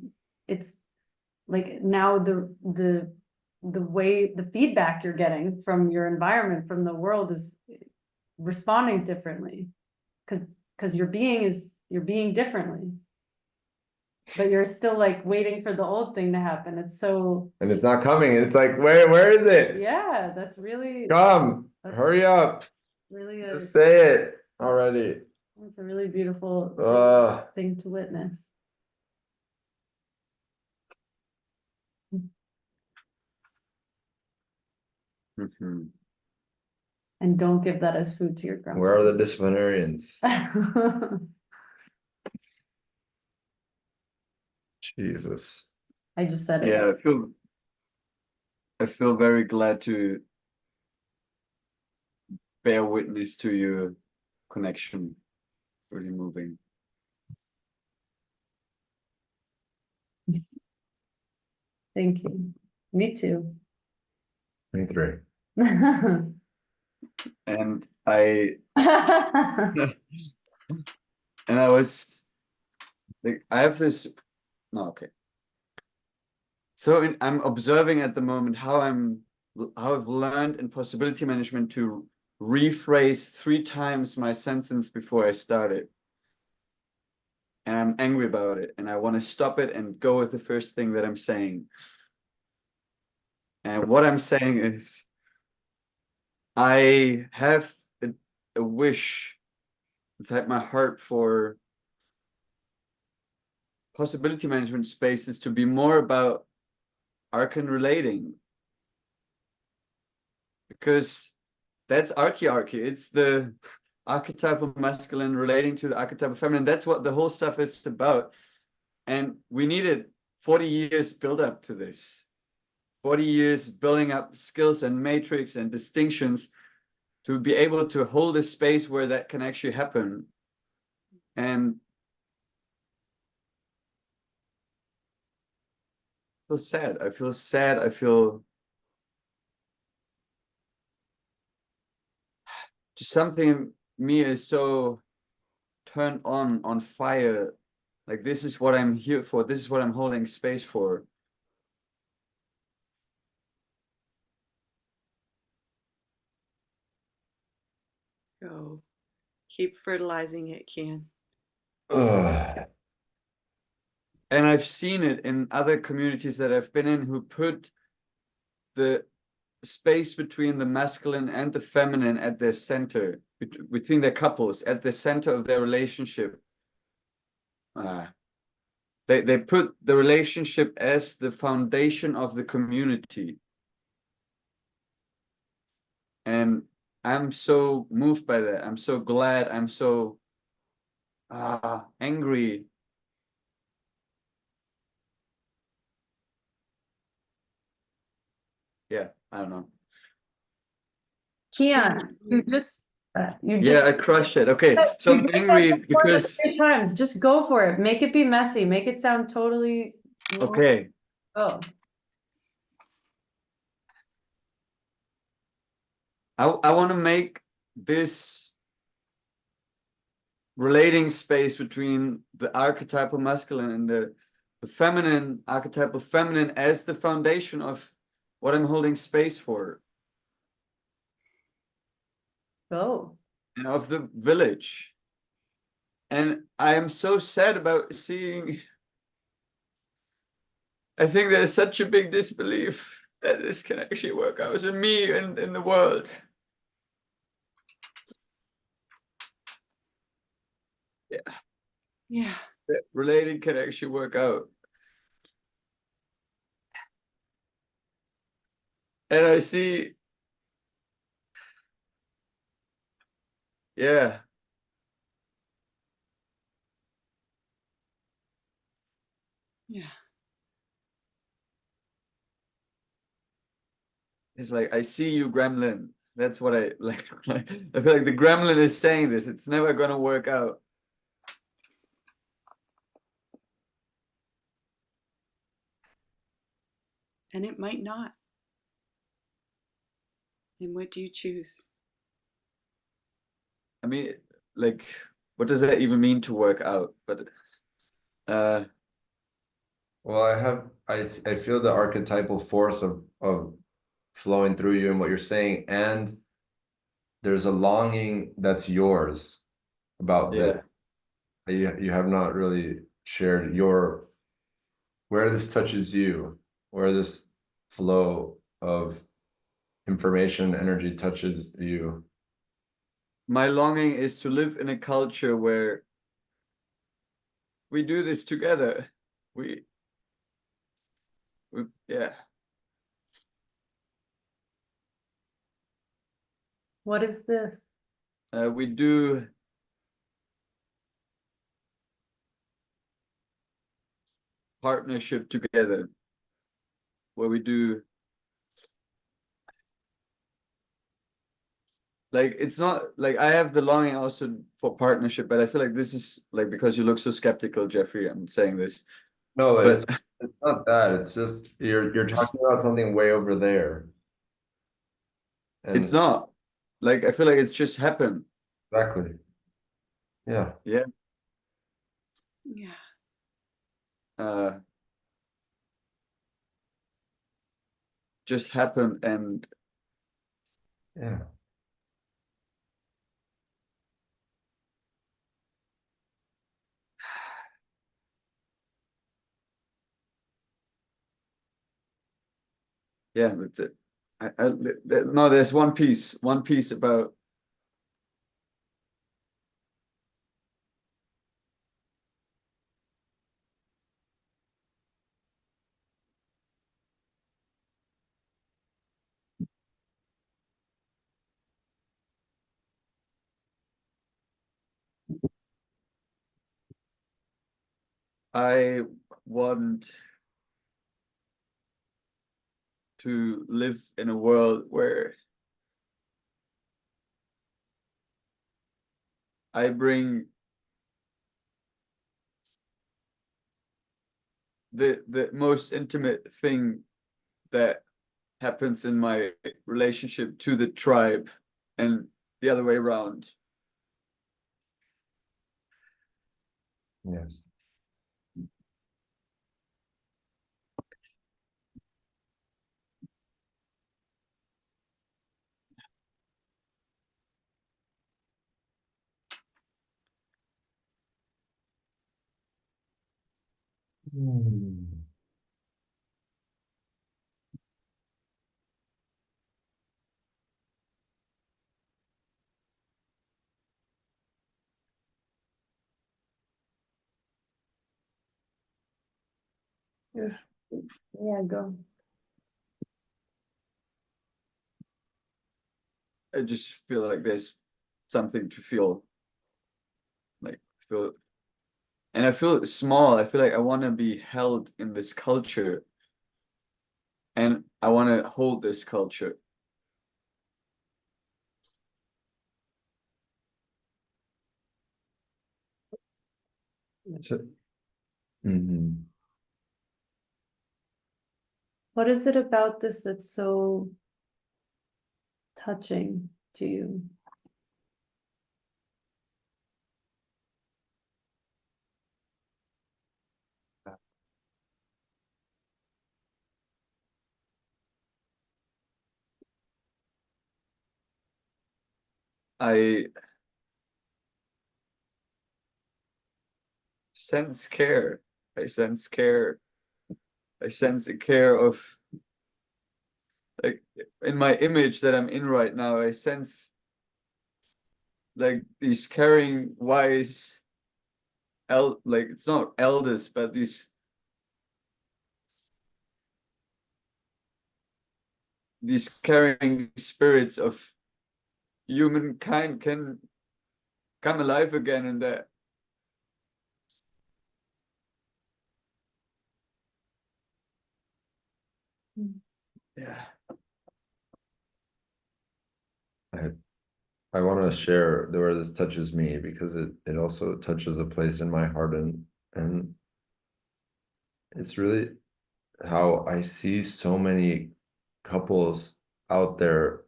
it's like now the way the feedback you're getting from your environment, from the world, is responding differently, because you're being differently, but you're still like waiting for the old thing to happen. It's so, and it's not coming, and it's like, where is it? yeah, that's really, Come, that's hurry up. really Just say it already. it's a really beautiful Uh, thing to witness. Mhm. And don't give that as food to your where are grandma. the disciplinarians? Jesus. I just said it. Yeah, I feel very glad to bear witness to your connection. Really moving. Thank you. Me too. 23. And I and I was like, I have this. No, okay. So I'm observing at the moment how I've learned in possibility management to rephrase 3 times my sentence before I start it. And I'm angry about it, and I want to stop it and go with the first thing that I'm saying. And what I'm saying is, I have a wish inside my heart for possibility management spaces to be more about arcane relating, because that's archy. It's the archetypal masculine relating to the archetypal feminine. That's what the whole stuff is about. And we needed 40 years build up to this, 40 years building up skills and matrix and distinctions to be able to hold a space where that can actually happen. And I feel sad. I feel sad. I feel just something in me is so turned on fire. Like, this is what I'm here for. This is what I'm holding space for. Go. Keep fertilizing it, Kian. Ugh. And I've seen it in other communities that I've been in, who put the space between the masculine and the feminine at their center, between their couples, at the center of their relationship. They put the relationship as the foundation of the community. And I'm so moved by that. I'm so glad. I'm so angry. Yeah, I don't know. Kian, you Yeah, just I crushed it. Okay, so you I'm just said angry the word like because, 3 times. Just go for it. Make it be messy. Make it sound totally normal. okay, Oh, I want to make this relating space between the archetypal masculine and the the feminine, archetypal feminine as the foundation of what I'm holding space for, Oh, and of the village. And I am so sad about seeing, I think there's such a big disbelief that this can actually work out as a me in the world. Yeah, Yeah. that relating can actually work out. And I see, yeah, Yeah. it's like, I see you, gremlin. That's what I like. I feel like the gremlin is saying this. It's never gonna work out. And it might not. And what do you choose? I mean, like, what does that even mean to work out? But uh, Well, I feel the archetypal force of flowing through you and what you're saying, and there's a longing that's yours about yeah, this. You have not really shared your where this touches you, where this flow of information, energy touches you. my longing is to live in a culture where we do this together. We, yeah. what is this? We do partnership together, where we do, like, it's not like I have the longing also for partnership, but I feel like this is like, because you look so skeptical, Jeffrey, I'm saying this, No, but it's not that. It's just you're talking about something way over there. it's And not. Like, I feel like it's just happened. exactly. Yeah. Yeah. Yeah. Uh, just happened, and Yeah. yeah, that's it. No, there's one piece about, I want to live in a world where I bring the most intimate thing that happens in my relationship to the tribe, and the other way around. Yes. Hmm. Yes. Yeah, go. I just feel like there's something to feel, like, feel, and I feel small. I feel like I want to be held in this culture, and I want to hold this culture. So, mhm. What is it about this that's so touching to you? I sense care. I sense care. I sense a care of, like, in my image that I'm in right now, I sense like these caring, wise, like it's not elders, but these caring spirits of humankind can come alive again in that. Yeah. I want to share where this touches me because it also touches a place in my heart, and it's really how I see so many couples out there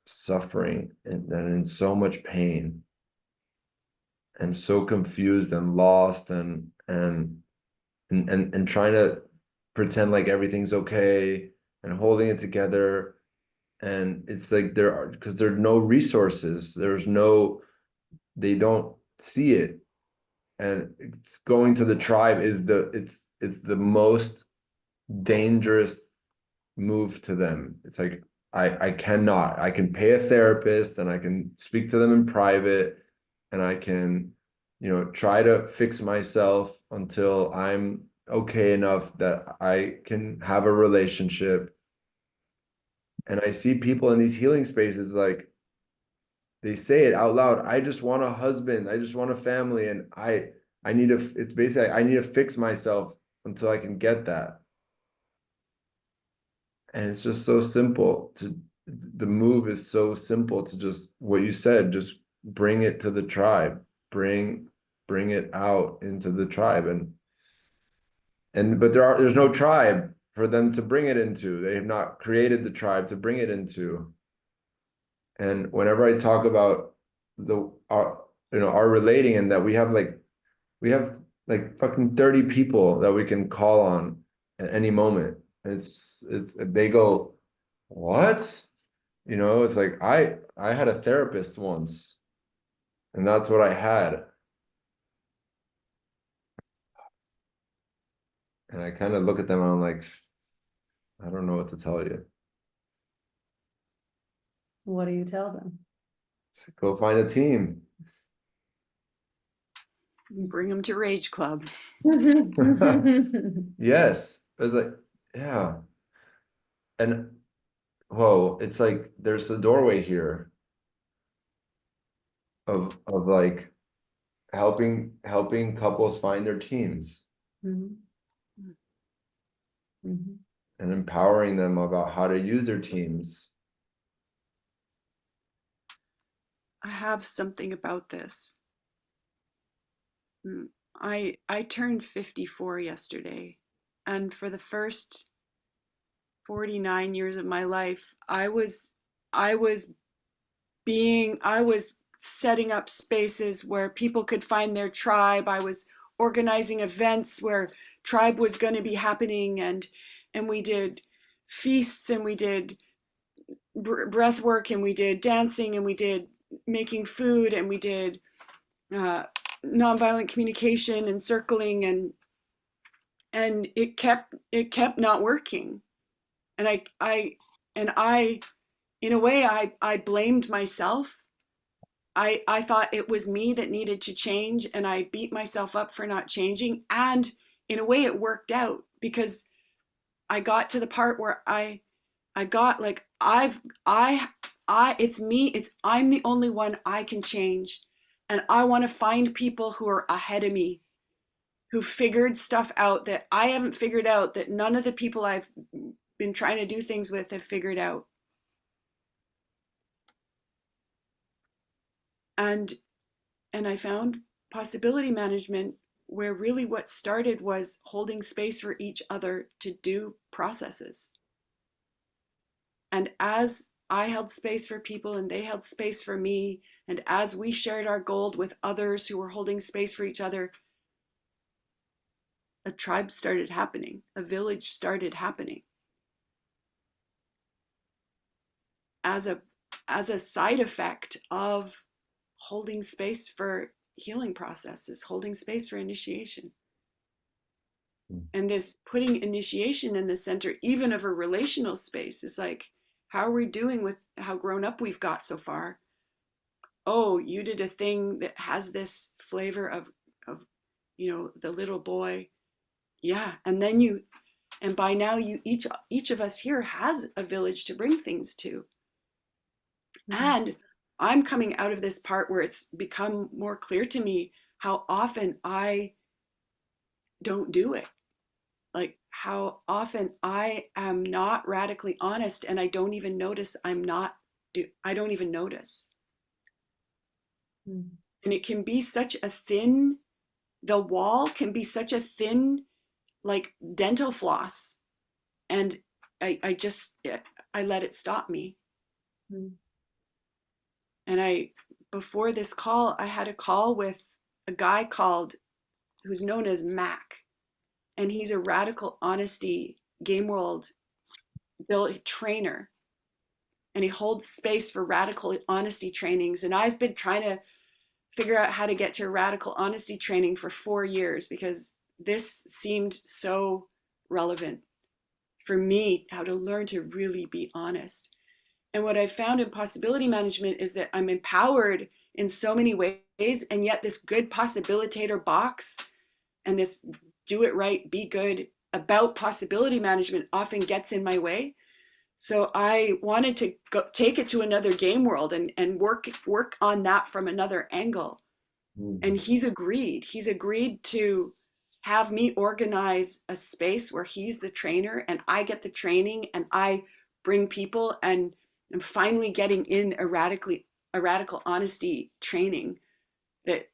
suffering and in so much pain and so confused and lost and trying to pretend like everything's okay and holding it together. And it's like there are, because there are no resources, they don't see it. And it's going to the tribe is it's the most dangerous move to them. It's like I can pay a therapist and I can speak to them in private and I can, try to fix myself until I'm okay enough that I can have a relationship. And I see people in these healing spaces, like they say it out loud. I just want a husband. I just want a family. And I need to, it's basically, I need to fix myself until I can get that. And it's just so simple the move is so simple to just what you said, just bring it to the tribe, bring it out into the tribe. But there's no tribe for them to bring it into. They have not created the tribe to bring it into. And whenever I talk about our relating, and that we have like fucking 30 people that we can call on at any moment. And it's they go, what? It's like I had a therapist once, and that's what I had. And I kind of look at them and I'm like, I don't know what to tell you. What do you tell them? It's like, go find a team. Bring them to Rage Club. Yes. It's like, yeah. And whoa, it's like there's a doorway here of like helping couples find their teams Mhm. Mhm. and empowering them about how to use their teams. I have something about this. I turned 54 yesterday, and for the first 49 years of my life, I was I was setting up spaces where people could find their tribe. I was organizing events where tribe was going to be happening, and we did feasts, and we did breath work, and we did dancing, and we did making food, and we did uh, nonviolent communication and circling, and it kept not working. And I in a way I blamed myself. I thought it was me that needed to change, and I beat myself up for not changing. And in a way it worked out, because I got to the part where I got like I it's me, I'm the only one I can change. And I want to find people who are ahead of me, who figured stuff out that I haven't figured out, that none of the people I've been trying to do things with have figured out. And I found possibility management, where really what started was holding space for each other to do processes. And as I held space for people and they held space for me, and as we shared our gold with others who were holding space for each other, a tribe started happening, a village started happening. As a side effect of holding space for healing processes, holding space for initiation. And this putting initiation in the center, even of a relational space, is like, how are we doing with how grown up we've got so far? Oh, you did a thing that has this flavor of the little boy. Yeah. And by now each of us here has a village to bring things to. And I'm coming out of this part where it's become more clear to me how often I don't do it. Like how often I am not radically honest and I don't even notice I don't even notice. And it can be such a thin, the wall can be such a thin, like dental floss. And I just, I let it stop me. And before this call, I had a call with a guy who's known as Mac. And he's a radical honesty game world trainer. And he holds space for radical honesty trainings. And I've been trying to figure out how to get to a radical honesty training for 4 years because this seemed so relevant for me, how to learn to really be honest. And what I found in possibility management is that I'm empowered in so many ways, and yet this good possibilitator box and this do it right, be good about possibility management often gets in my way. So I wanted to take it to another game world and work on that from another angle. And he's agreed. He's agreed to have me organize a space where he's the trainer and I get the training and I bring people, and I'm finally getting in a radical honesty training that,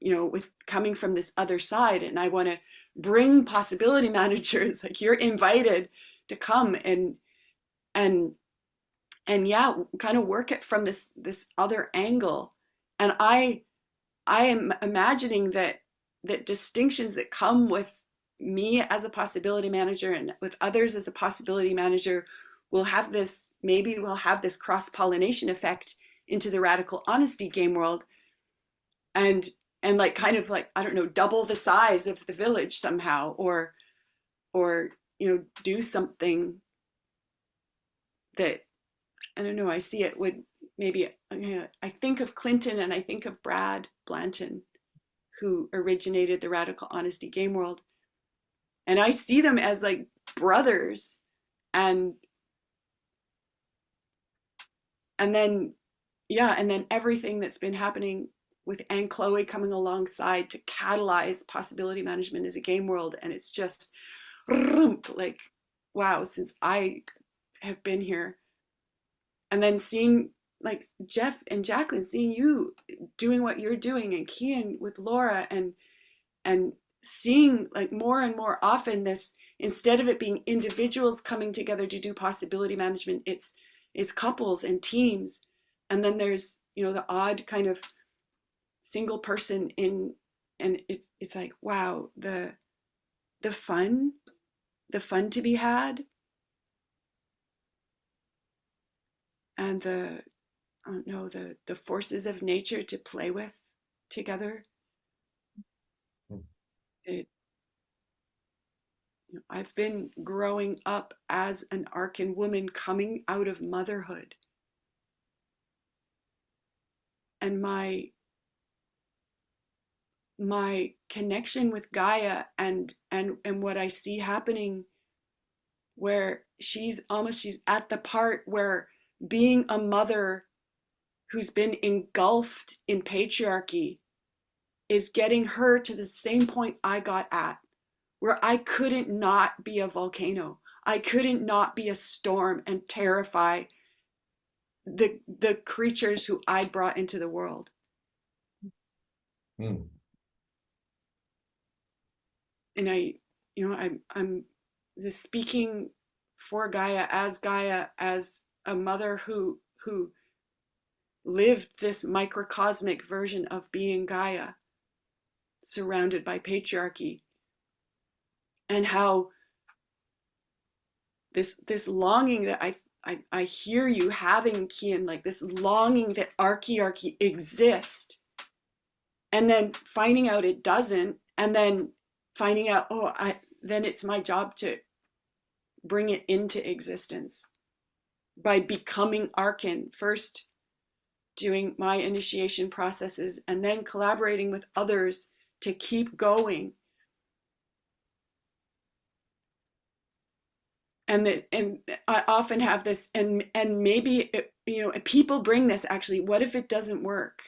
with coming from this other side. And I want to bring possibility managers, like you're invited to come and yeah, kind of work it from this other angle. And I am imagining that distinctions that come with me as a possibility manager and with others as a possibility manager will have this, maybe we'll have this cross-pollination effect into the radical honesty game world, and like kind of like, I don't know, double the size of the village somehow, or do something that, I don't know, I see it would maybe, I think of Clinton and I think of Brad Blanton, who originated the radical honesty game world. And I see them as like brothers. And then, yeah, and then everything that's been happening with Anne Chloe coming alongside to catalyze possibility management as a game world. And it's just like, wow, since I have been here. And then seeing like Jeff and Jacqueline, seeing you doing what you're doing, and Kian with Laura, and seeing like more and more often this, instead of it being individuals coming together to do possibility management, it's couples and teams. And then there's, the odd kind of single person in, and it's like, wow, the fun to be had, and I don't know, the forces of nature to play with together. It, I've been growing up as an Arkan woman coming out of motherhood, and my connection with Gaia and what I see happening, where she's at the part where being a mother who's been engulfed in patriarchy is getting her to the same point I got at, where I couldn't not be a volcano. I couldn't not be a storm and terrify the creatures who I brought into the world. Mm. And I'm the speaking for Gaia as a mother who lived this microcosmic version of being Gaia, surrounded by patriarchy, and how this longing that I hear you having, Kian, like this longing that arche exists, and then finding out it doesn't, and then finding out, oh, then it's my job to bring it into existence by becoming Arkan, first doing my initiation processes and then collaborating with others to keep going. And I often have this, and maybe people bring this, actually, what if it doesn't work?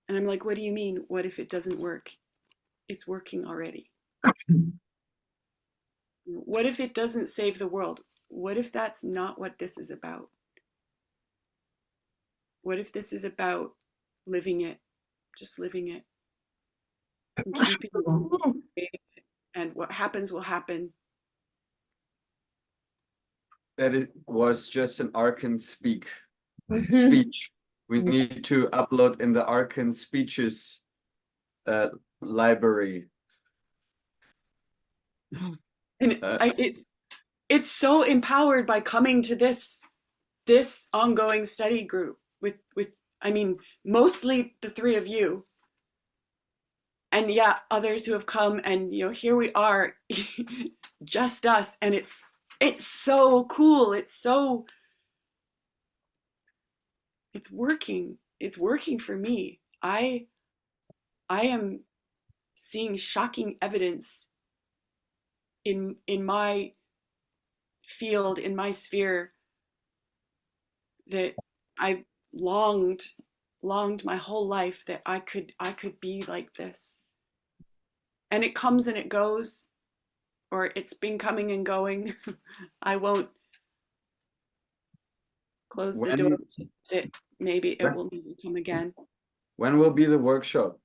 And I'm like, what do you mean, what if it doesn't work? It's working already. What if it doesn't save the world? What if that's not what this is about? What if this is about living it, just living it, and keeping it, and what happens will happen. That it was just an Arkan speech. We need to upload in the Arkan speeches library. And it's so empowered by coming to this ongoing study group with I mean, mostly the three of you, and yeah, others who have come, and here we are, just us, and it's so cool. It's working. It's working for me. I am seeing shocking evidence in my field, in my sphere, that I've longed my whole life, that I could be like this. And it comes and it goes, or it's been coming and going. I won't close the door to that. Maybe it will never come again. When will be the workshop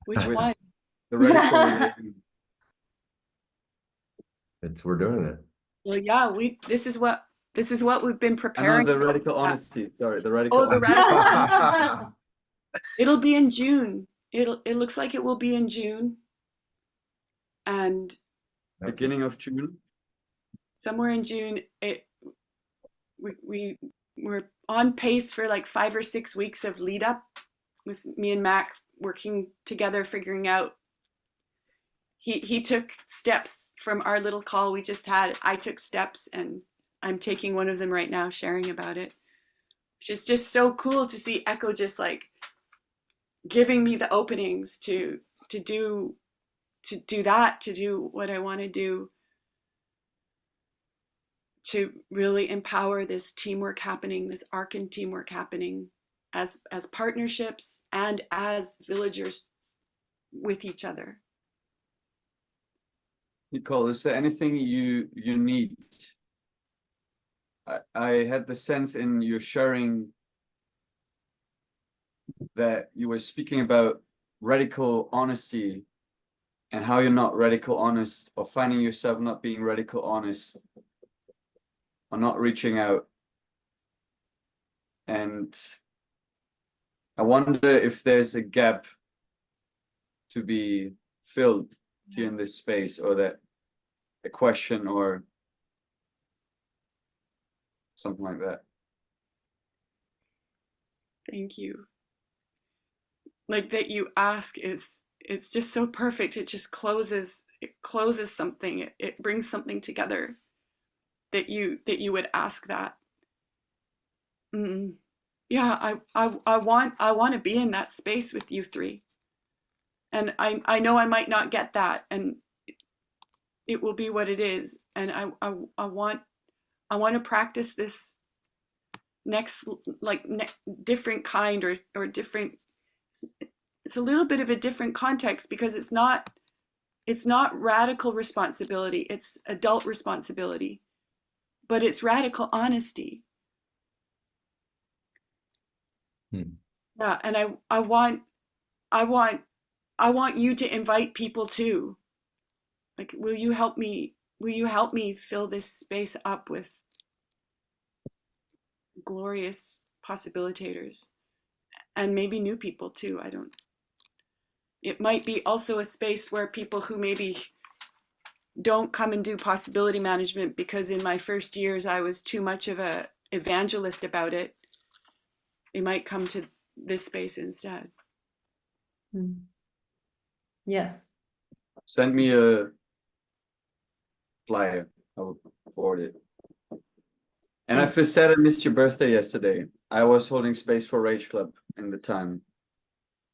Which with one? the radical living? We're doing it. Well, yeah, this is what we've been I know preparing the for. radical honesty. Sorry, the radical Oh, the honesty. radical honesty. It'll be in June. It looks like it will be in June, and Beginning of June. somewhere in June, we're on pace for like 5 or 6 weeks of lead up, with me and Mac working together, figuring out. He took steps from our little call we just had. I took steps, and I'm taking one of them right now, sharing about it. Which is just so cool to see Echo just like giving me the openings to do that, to do what I want to do, to really empower this teamwork happening, this Arkan teamwork happening, as partnerships and as villagers with each other. Nicole, is there anything you need? I had the sense in your sharing that you were speaking about radical honesty and how you're not radical honest, or finding yourself not being radical honest, or not reaching out. And I wonder if there's a gap to be filled here in this space, or that a question or something like that. Thank you. Like that you ask it's just so perfect. It just closes something. It brings something together, that you would ask that. Yeah, I want to be in that space with you three. And I know I might not get that, and it will be what it is. And I want to practice this next, like different kind, or different. It's a little bit of a different context, because it's not radical responsibility. It's adult responsibility, but it's radical honesty. Yeah, and I want you to invite people too. Like, will you help me fill this space up with glorious possibilitators, and maybe new people too. It might be also a space where people who maybe don't come and do possibility management because in my first years I was too much of a evangelist about it. They might come to this space instead. Yes. Send me a flyer. I'll forward it. And I first said I missed your birthday yesterday. I was holding space for Rage Club in the time.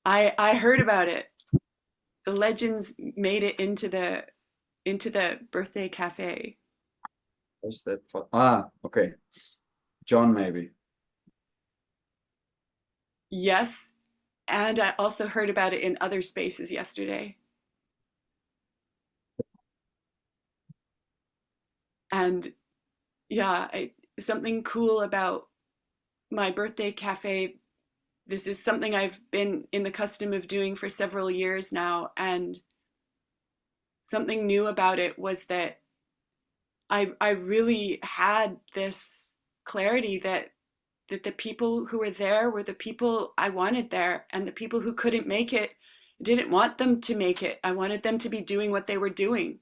I heard about it. The legends made it into the birthday cafe. What's that? Okay. John, maybe. Yes, and I also heard about it in other spaces yesterday. And yeah, something cool about my birthday cafe. This is something I've been in the custom of doing for several years now, and something new about it was that I really had this clarity that the people who were there were the people I wanted there, and the people who couldn't make it, didn't want them to make it. I wanted them to be doing what they were doing,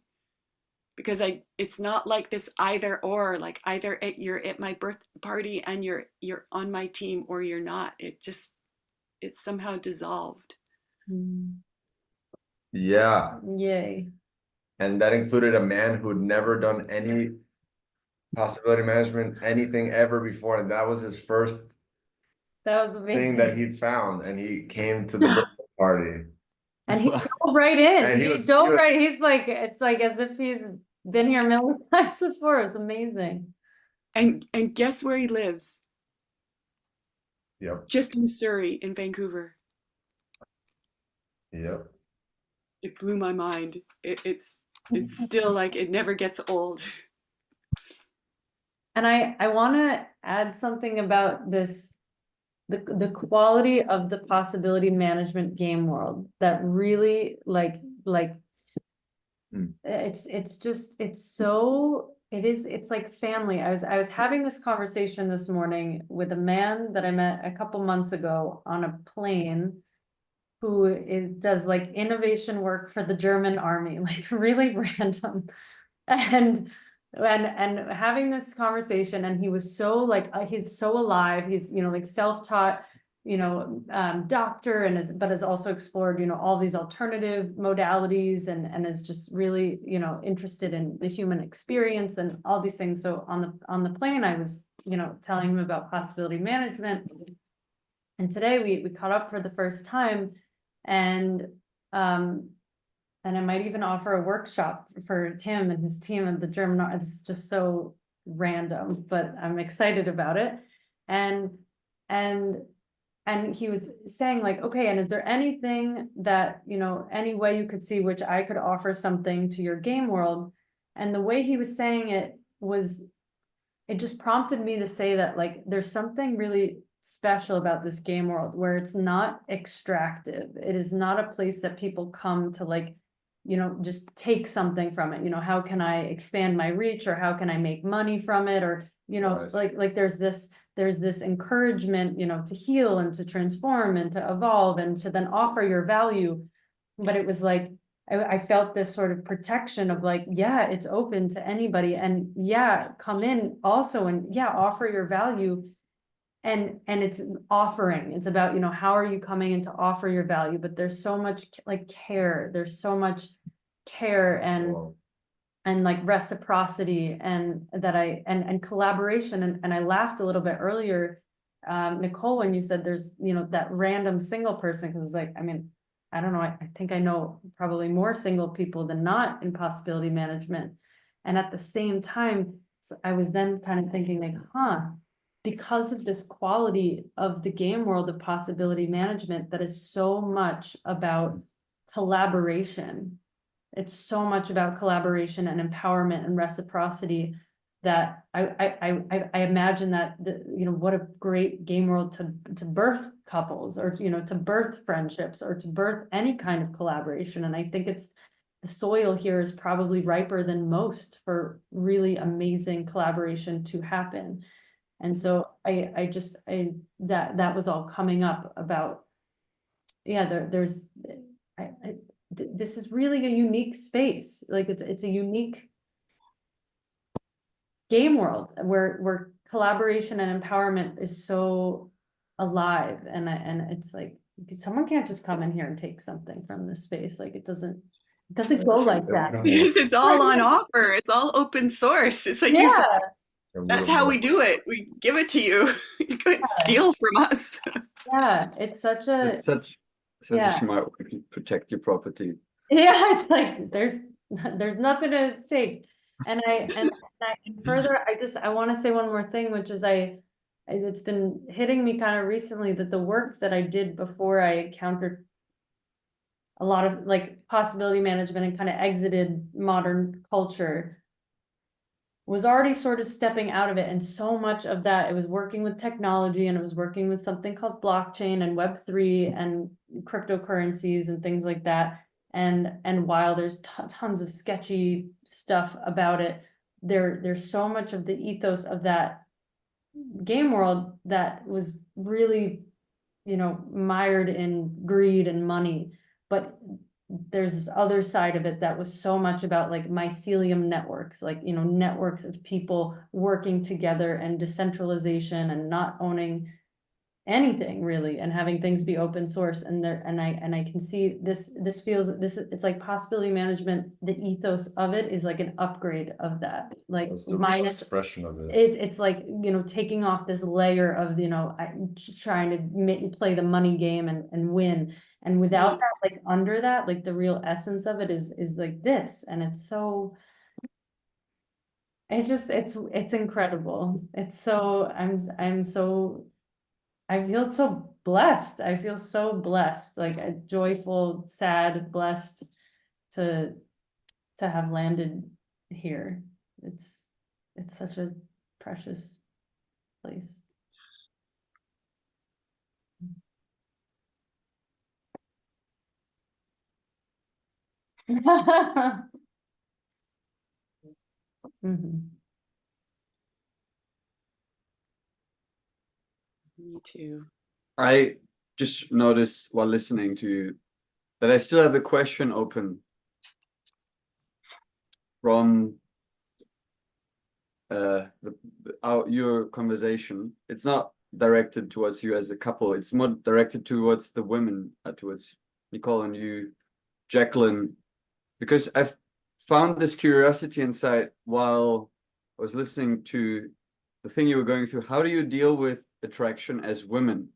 because it's not like this either or, like either you're at my birth party and you're on my team, or you're not. It's somehow dissolved. Yeah. Yay. And that included a man who'd never done any possibility management, anything ever before. And that was his first That was amazing. thing that he'd found. And he came to the birthday party. And he dove right in. And He dove right. He's like, it's like as if he's been here a million times before. It's amazing. And guess where he lives? Yep. Just in Surrey, in Vancouver. Yep. It blew my mind. It's still like, it never gets old. And I want to add something about this, the quality of the possibility management game world that really like it's just it's like family. I was having this conversation this morning with a man that I met a couple months ago on a plane who does like innovation work for the German army, like really random. And having this conversation, and he was so like he's so alive. He's like self-taught, doctor, and but has also explored all these alternative modalities, and is just really interested in the human experience and all these things. So on the plane, I was telling him about possibility management, and today we caught up for the first time, and I might even offer a workshop for him and his team and the German. It's just so random, but I'm excited about it. And he was saying like, okay, and is there anything that, any way you could see which I could offer something to your game world? And the way he was saying it just prompted me to say that like, there's something really special about this game world where it's not extractive. It is not a place that people come to like, just take something from it. How can I expand my reach, or how can I make money from it? Or, Nice. like there's this encouragement, to heal and to transform and to evolve and to then offer your value. But it was like, I felt this sort of protection of like, yeah, it's open to anybody, and yeah, come in also, and yeah, offer your value. And it's an offering. It's about, how are you coming in to offer your value? But there's so much like care. There's so much care and like reciprocity, and that and collaboration. And I laughed a little bit earlier, Nicole, when you said there's, that random single person, because like, I mean, I don't know, I think I know probably more single people than not in possibility management. And at the same time, I was then kind of thinking like, because of this quality of the game world of possibility management that is so much about collaboration. It's so much about collaboration and empowerment and reciprocity, that I imagine that what a great game world to birth couples, or to birth friendships, or to birth any kind of collaboration. And I think the soil here is probably riper than most for really amazing collaboration to happen. And so that was all coming up about, yeah, there's this is really a unique space. Like it's a unique game world where collaboration and empowerment is so alive, and it's like someone can't just come in here and take something from this space. Like it doesn't go like that. It's all on offer. It's all open source. It's like Yeah, that's how we do it. We give it to you. You couldn't steal from us. yeah, it's such a It's such a yeah. smart way to protect your property. Yeah, it's like there's nothing to take. And further, I want to say one more thing, which is it's been hitting me kind of recently that the work that I did before I encountered a lot of like possibility management and kind of exited modern culture was already sort of stepping out of it. And so much of that, it was working with technology, and it was working with something called blockchain and Web3 and cryptocurrencies and things like that. And while there's tons of sketchy stuff about it, there's so much of the ethos of that game world that was really, mired in greed and money. But there's this other side of it that was so much about like mycelium networks, like, networks of people working together and decentralization and not owning anything really, and having things be open source. And I can see this feels this it's like possibility management. The ethos of it is like an upgrade of that, like It's the real minus expression of it. it's like, taking off this layer of, trying to play the money game and win. And without that, like under that, like the real essence of it is like this. And it's so, it's just, it's incredible. It's so, I'm so, I feel so blessed. I feel so blessed, like a joyful, sad, blessed to, to have landed here. It's such a precious place. Mhm. Me too. I just noticed while listening to you that I still have a question open from your conversation. It's not directed towards you as a couple. It's more directed towards the women, towards Nicole and you, Jacqueline, because I've found this curiosity inside while I was listening to the thing you were going through. How do you deal with attraction as women?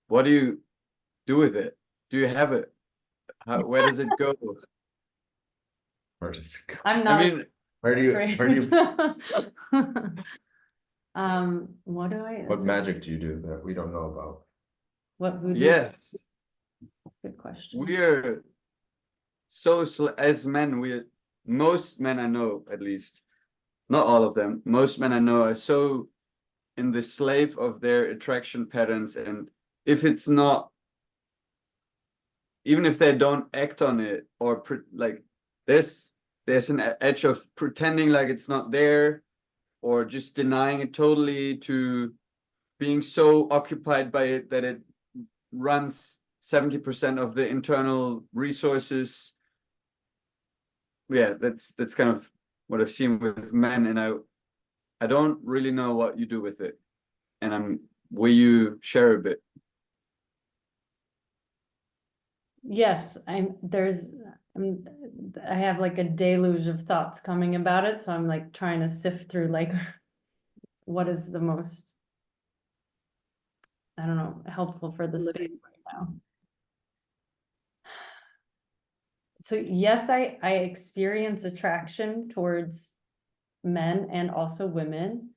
What do you do with it? Do you have it? Where does it go? Where does it go? I'm I not mean, Where do you what do I, what magic do you do that we don't know about? what voodoo? yes, That's a good question. we're so as men, most men I know, at least, not all of them, most men I know are so in the slave of their attraction patterns, and if it's not, even if they don't act on it, or like there's an edge of pretending like it's not there, or just denying it totally, to being so occupied by it that it runs 70% of the internal resources. Yeah, that's kind of what I've seen with men, and I don't really know what you do with it, and will you share a bit? Yes, I have like a deluge of thoughts coming about it, so I'm like trying to sift through like what is the most, I don't know, helpful for the space right now. So yes, I experience attraction towards men and also women.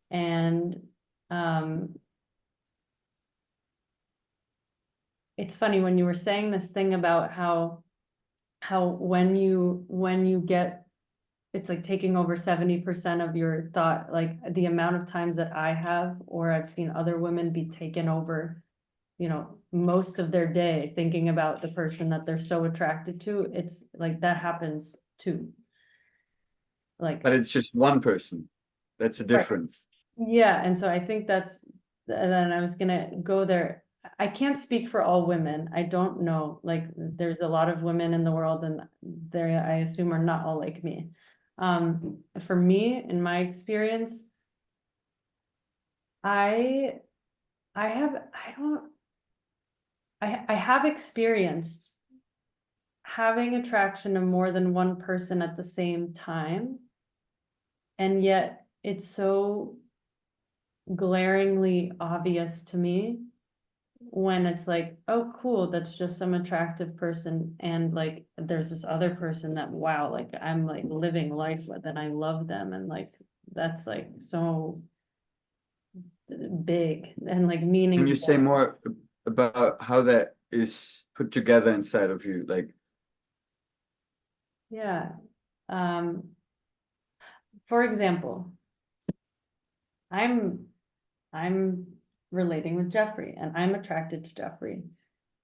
And it's funny when you were saying this thing about how when you get, it's like taking over 70% of your thought, like the amount of times that I have, or I've seen other women be taken over, most of their day thinking about the person that they're so attracted to. It's like that happens too. Like, But it's just one person. That's a right. difference. Yeah, and so I think and then I was gonna go there. I can't speak for all women. I don't know. Like, there's a lot of women in the world, and they, I assume, are not all like me. For me, in my experience, I have experienced having attraction to more than one person at the same time. And yet it's so glaringly obvious to me when it's like, oh, cool, that's just some attractive person. And like, there's this other person that, wow, like I'm like living life with and I love them. And like, that's like so big and like Can you meaningful. say more about how that is put together inside of you? Like, Yeah. For example, I'm relating with Jeffrey and I'm attracted to Jeffrey.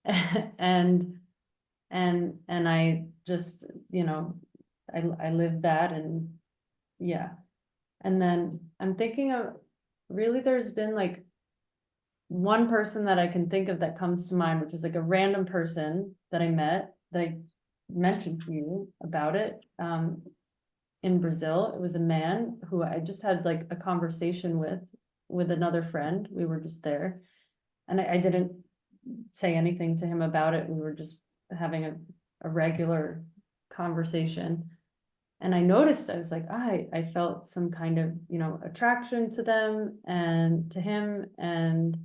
And I just, you know, I live that, and yeah. And then I'm thinking of, really, there's been like one person that I can think of that comes to mind, which was like a random person that I met, that I mentioned to you about it. In Brazil, it was a man who I just had like a conversation with another friend. We were just there, and I didn't say anything to him about it. We were just having a regular conversation. And I noticed, I was like, I felt some kind of, you know, attraction to them and to him. And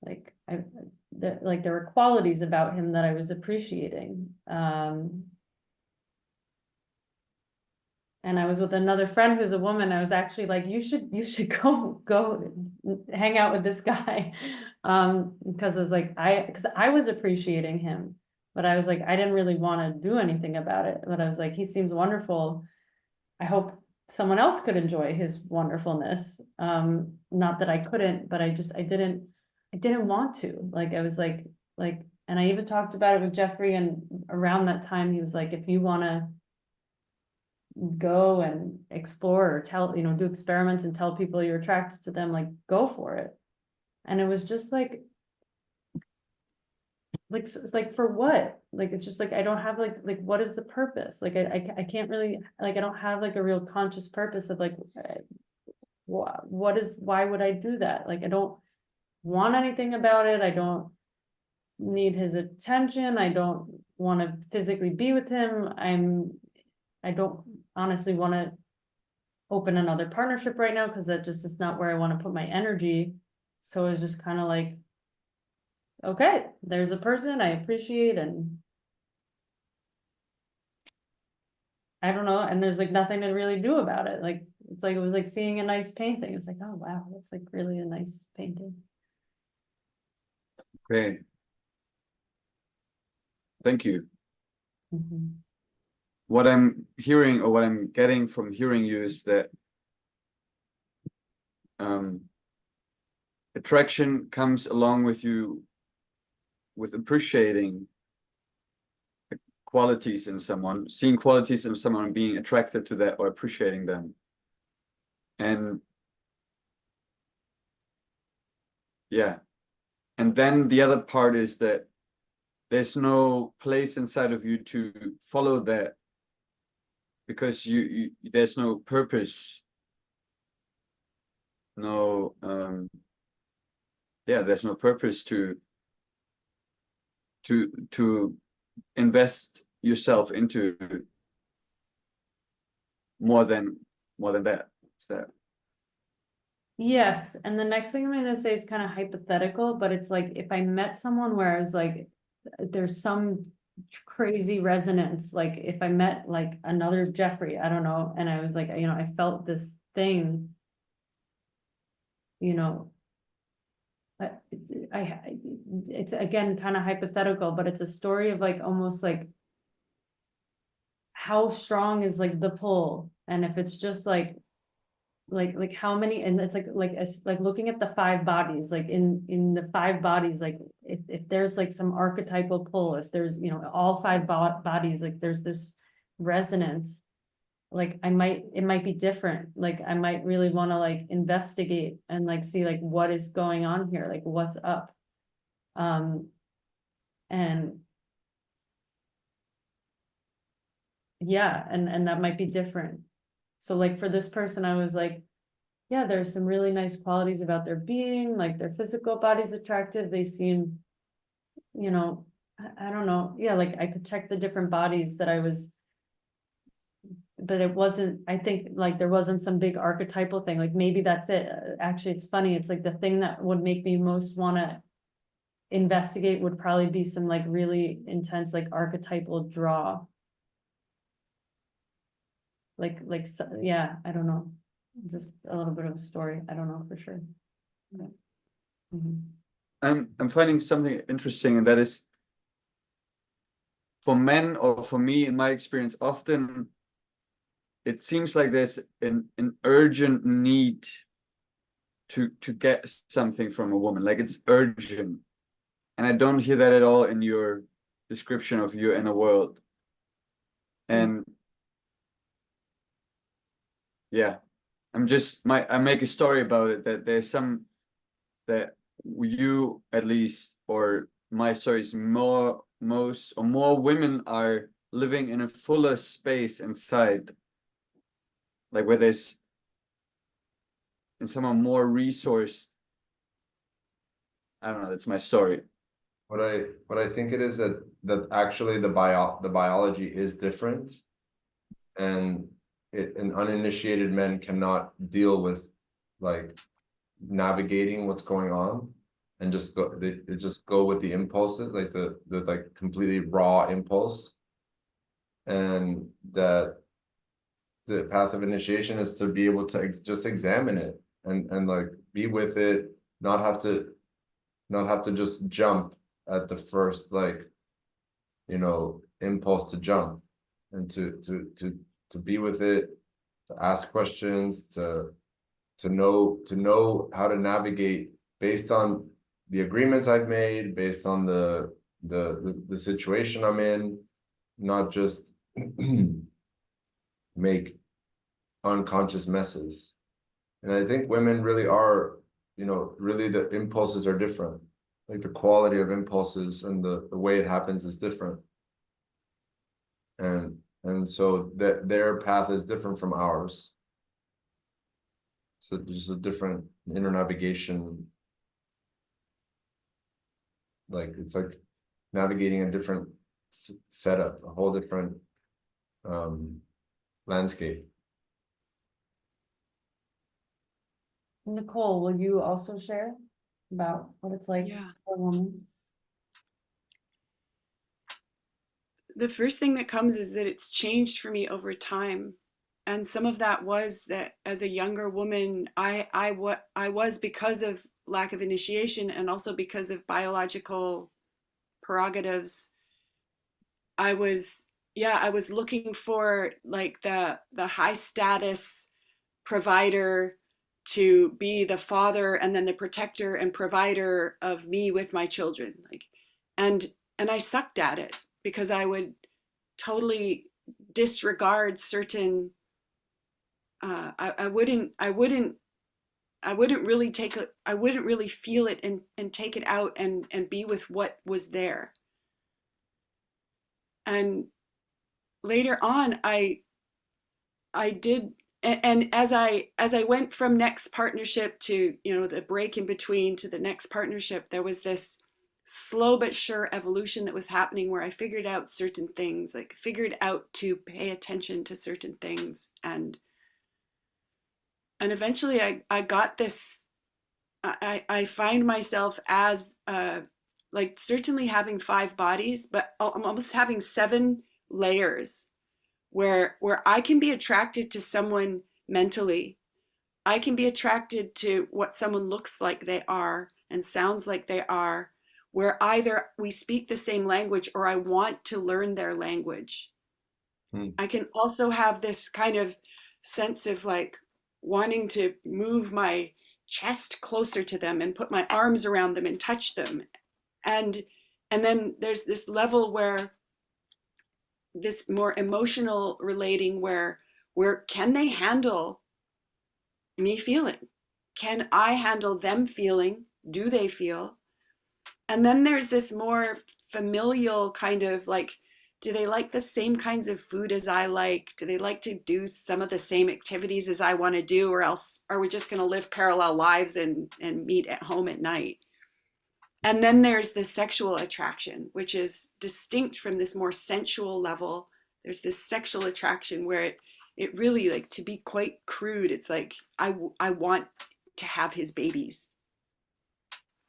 like, there were qualities about him that I was appreciating. And I was with another friend who's a woman. I was actually like, you should go hang out with this guy. Because I was like, because I was appreciating him, but I was like, I didn't really want to do anything about it. But I was like, he seems wonderful. I hope someone else could enjoy his wonderfulness. Not that I couldn't, but I didn't want to. Like, I was like, and I even talked about it with Jeffrey, and around that time, he was like, if you want to go and explore or tell, you know, do experiments and tell people you're attracted to them, like, go for it. And it was just like, it's like, for what? Like, it's just like, I don't have like, what is the purpose? Like, I can't really, like, I don't have like a real conscious purpose of like, why would I do that? Like, I don't want anything about it. I don't need his attention. I don't want to physically be with him. I don't honestly want to open another partnership right now, because that just is not where I want to put my energy. So it's just kind of like, okay, there's a person I appreciate, and I don't know, and there's like nothing to really do about it. Like, it's like, it was like seeing a nice painting. It's like, oh wow, that's like really a nice painting. okay, thank you. Mhm. What I'm hearing, or what I'm getting from hearing you, is that attraction comes along with you with appreciating qualities in someone, seeing qualities in someone, and being attracted to that or appreciating them. And yeah, and then the other part is that there's no place inside of you to follow that, because there's no purpose, no yeah, there's no purpose to invest yourself into more than that. So Yes, and the next thing I'm gonna say is kind of hypothetical, but it's like, if I met someone where I was like, there's some crazy resonance, like if I met like another Jeffrey, I don't know, and I was like, you know, I felt this thing, you know. It's again kind of hypothetical, but it's a story of like, almost like, how strong is like the pull, and if it's just like how many, and it's like looking at the five bodies, like in the five bodies, like if there's like some archetypal pull, if there's, you know, all five bodies, like there's this resonance, like it might be different, like I might really want to like investigate and like see like what is going on here, like what's up. And yeah, and that might be different. So like for this person, I was like, yeah, there's some really nice qualities about their being, like their physical body's attractive. They seem, you know, I don't know. Yeah, like I could check the different bodies that I was, but it wasn't, I think like there wasn't some big archetypal thing. Like maybe that's it. Actually, it's funny. It's like the thing that would make me most want to investigate would probably be some like really intense, like archetypal draw. Yeah, I don't know. Just a little bit of a story. I don't know for sure. Mhm. I'm finding something interesting, and that is for men, or for me in my experience, often it seems like there's an urgent need to get something from a woman, like it's urgent. And I don't hear that at all in your description of your inner world. And yeah, I make a story about it, that there's some, that you at least, or my story is more women are living in a fuller space inside, like where there's, in someone more resourced. I don't know, that's my story. What I think it is that actually the biology is different, and uninitiated men cannot deal with like navigating what's going on, and they just go with the impulses, like the like completely raw impulse, and that the path of initiation is to be able to just examine it, and like be with it, not have to just jump at the first, like, impulse to jump, and to be with it, to ask questions, to know how to navigate based on the agreements I've made, based on the situation I'm in, not just make unconscious messes. And I think women really are, really the impulses are different. Like the quality of impulses and the way it happens is different. And so that their path is different from ours. So just a different inner navigation. Like it's like navigating a different setup, a whole different landscape. Nicole, will you also share about what it's like Yeah. for a woman? The first thing that comes is that it's changed for me over time. And some of that was that as a younger woman, I was, because of lack of initiation and also because of biological prerogatives, I was, yeah, I was looking for like the high status provider, to be the father and then the protector and provider of me with my children, like, and I sucked at it because I would totally disregard certain, I wouldn't really take it, I wouldn't really feel it and take it out and be with what was there. And later on, I did, and as I went from next partnership to, the break in between to the next partnership, there was this slow but sure evolution that was happening where I figured out certain things, like figured out to pay attention to certain things, and eventually I got this. I find myself as like certainly having 5 bodies, but I'm almost having 7 layers where I can be attracted to someone mentally. I can be attracted to what someone looks like they are and sounds like they are, where either we speak the same language or I want to learn their language. Hmm. I can also have this kind of sense of like wanting to move my chest closer to them and put my arms around them and touch them. And and then there's this level where this more emotional relating where can they handle me feeling? Can I handle them feeling? Do they feel? And then there's this more familial kind of like, do they like the same kinds of food as I like? Do they like to do some of the same activities as I want to do? Or else are we just going to live parallel lives and meet at home at night? And then there's the sexual attraction, which is distinct from this more sensual level. There's this sexual attraction where it really, like, to be quite crude, it's like, I want to have his babies.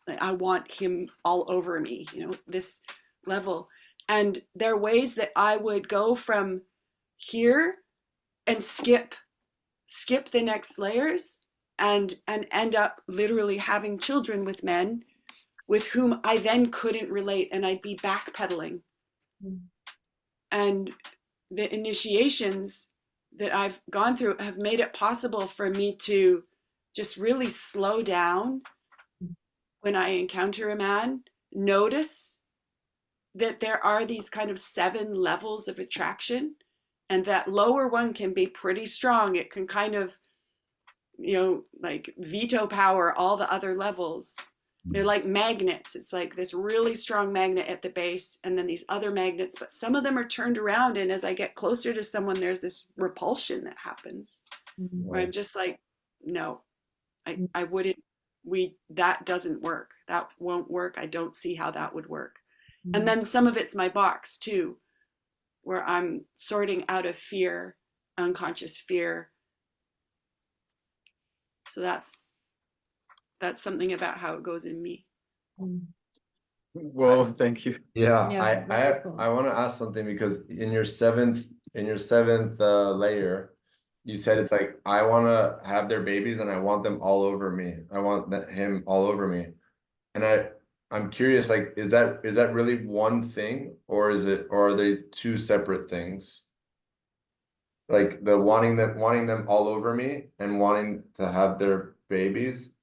I want him all over me, you know, this level. And there are ways that I would go from here and skip the next layers and end up literally having children with men with whom I then couldn't relate, and I'd be backpedaling. And the initiations that I've gone through have made it possible for me to just really slow down when I encounter a man, notice that there are these kind of 7 levels of attraction, and that lower one can be pretty strong. It can kind of, you know, like veto power all the other levels. They're like magnets. It's like this really strong magnet at the base, and then these other magnets, but some of them are turned around. And as I get closer to someone, there's this repulsion that happens where I'm just like, no, I wouldn't, that doesn't work. That won't work. I don't see how that would work. And then some of it's my box too, where I'm sorting out of fear, unconscious fear. So that's something about how it goes in me. Well, thank you. Yeah, Yeah, very cool. I want to ask something, because in your seventh layer, you said it's like, I want to have their babies and I want them all over me. I want him all over me. And I'm curious, like, is that really one thing, or are they two separate things? Like the wanting them all over me and wanting to have their babies.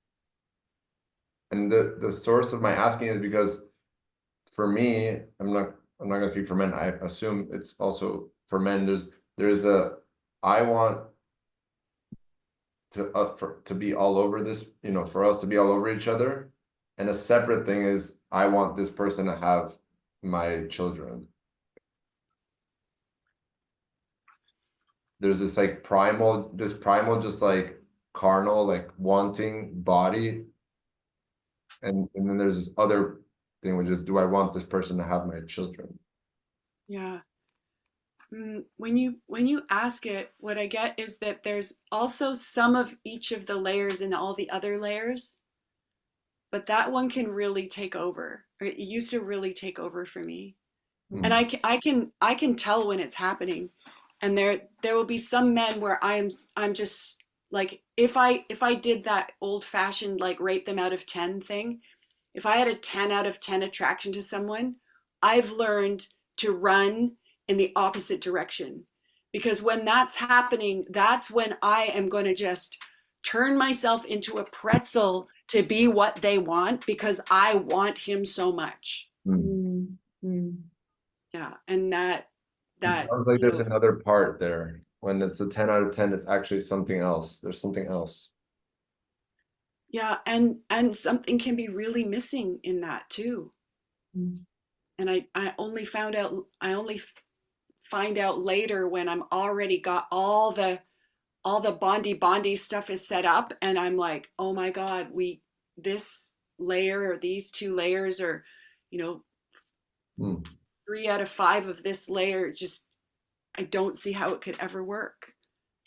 And the source of my asking is because, for me, I'm not gonna speak for men. I assume it's also for men. There's a, I want to be all over this, you know, for us to be all over each other. And a separate thing is, I want this person to have my children. There's this like primal, just like carnal, like wanting body. And then there's this other thing, which is, do I want this person to have my children? Yeah. When you ask it, what I get is that there's also some of each of the layers in all the other layers, but that one can really take over, or it used to really take over for me. And I can tell when it's happening. And there will be some men where I'm just like, if I did that old fashioned like rate them out of 10 thing, if I had a 10 out of 10 attraction to someone, I've learned to run in the opposite direction. Because when that's happening, that's when I am going to just turn myself into a pretzel to be what they want, because I want him so much. Yeah. And It that, sounds like you there's know, another part there. When it's a 10 out of 10, it's actually something else. There's something else. yeah, and something can be really missing in that too. And I only found out, find out later when I'm already got all the bondy stuff is set up, and I'm like, oh my God, this layer or these 2 layers, or, you know, 3 out of 5 of this layer, just, I don't see how it could ever work.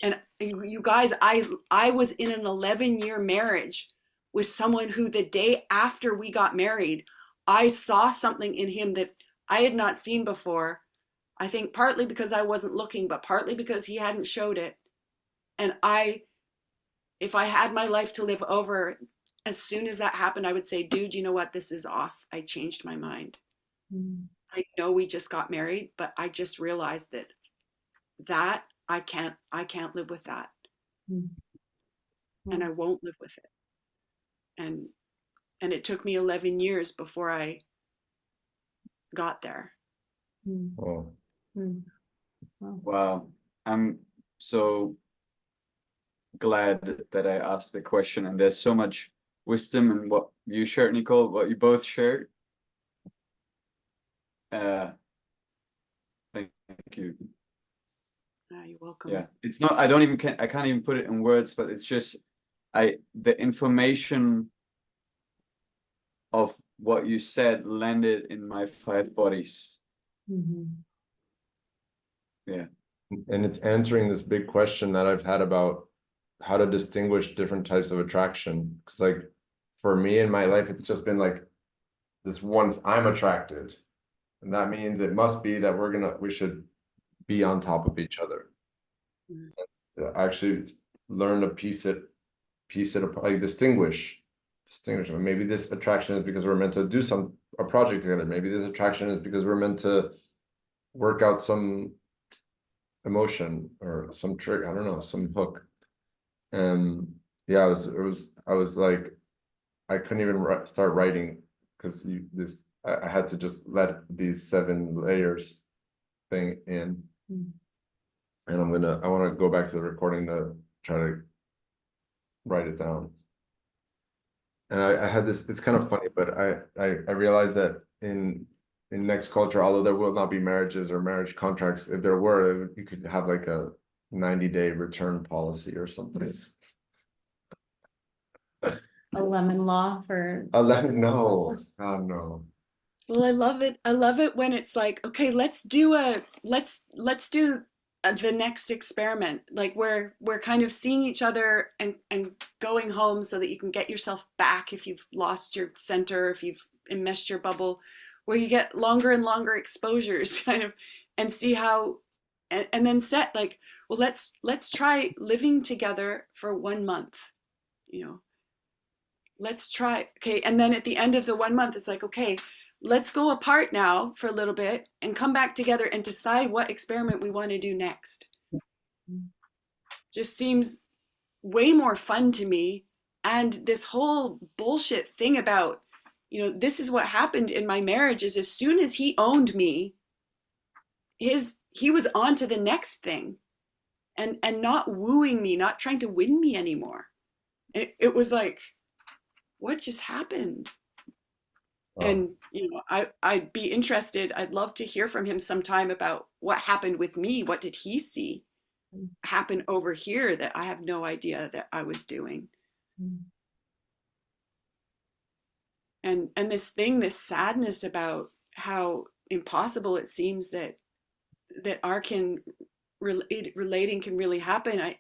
And you guys, I was in an 11-year marriage with someone who, the day after we got married, I saw something in him that I had not seen before. I think partly because I wasn't looking, but partly because he hadn't showed it. And if I had my life to live over, as soon as that happened, I would say, dude, you know what? This is off. I changed my mind. I know we just got married, but I just realized that I can't live with that. And I won't live with it. And it took me 11 years before I got there. Oh, Wow. I'm so glad that I asked the question, and there's so much wisdom in what you shared, Nicole, what you both shared. Thank you. You're welcome. Yeah, it's not, I can't even put it in words, but it's just, the information of what you said landed in my 5 bodies. Mhm. Yeah. And it's answering this big question that I've had about how to distinguish different types of attraction. Because like for me in my life, it's just been like this one, I'm attracted. And that means it must be that we should be on top of each other. Actually learn to piece it apart, like distinguish. Maybe this attraction is because we're meant to do a project together. Maybe this attraction is because we're meant to work out some emotion or some trick. I don't know, some hook. And yeah, I was like, I couldn't even start writing because I had to just let these 7 layers thing in. Mm. And I want to go back to the recording to try to write it down. And I had this, it's kind of funny, but I realized that in next culture, although there will not be marriages or marriage contracts, if there were, you could have like a 90-day return policy or something. A lemon law for. Oh, no, oh no. Well, I love it. I love it when it's like, okay, let's do the next experiment. Like we're kind of seeing each other and going home so that you can get yourself back if you've lost your center, if you've enmeshed your bubble, where you get longer and longer exposures, kind of, and see how, and then set like, well, let's try living together for 1 month, you know. Let's try. Okay, and then at the end of the 1 month, it's like, okay, let's go apart now for a little bit and come back together and decide what experiment we want to do next. Just seems way more fun to me. And this whole bullshit thing about, this is what happened in my marriage is as soon as he owned me, he was on to the next thing and not wooing me, not trying to win me anymore. It was like, what just happened? And I'd be interested. I'd love to hear from him sometime about what happened with me. What did he see happen over here that I have no idea that I was doing? And this sadness about how impossible it seems that relating can really happen.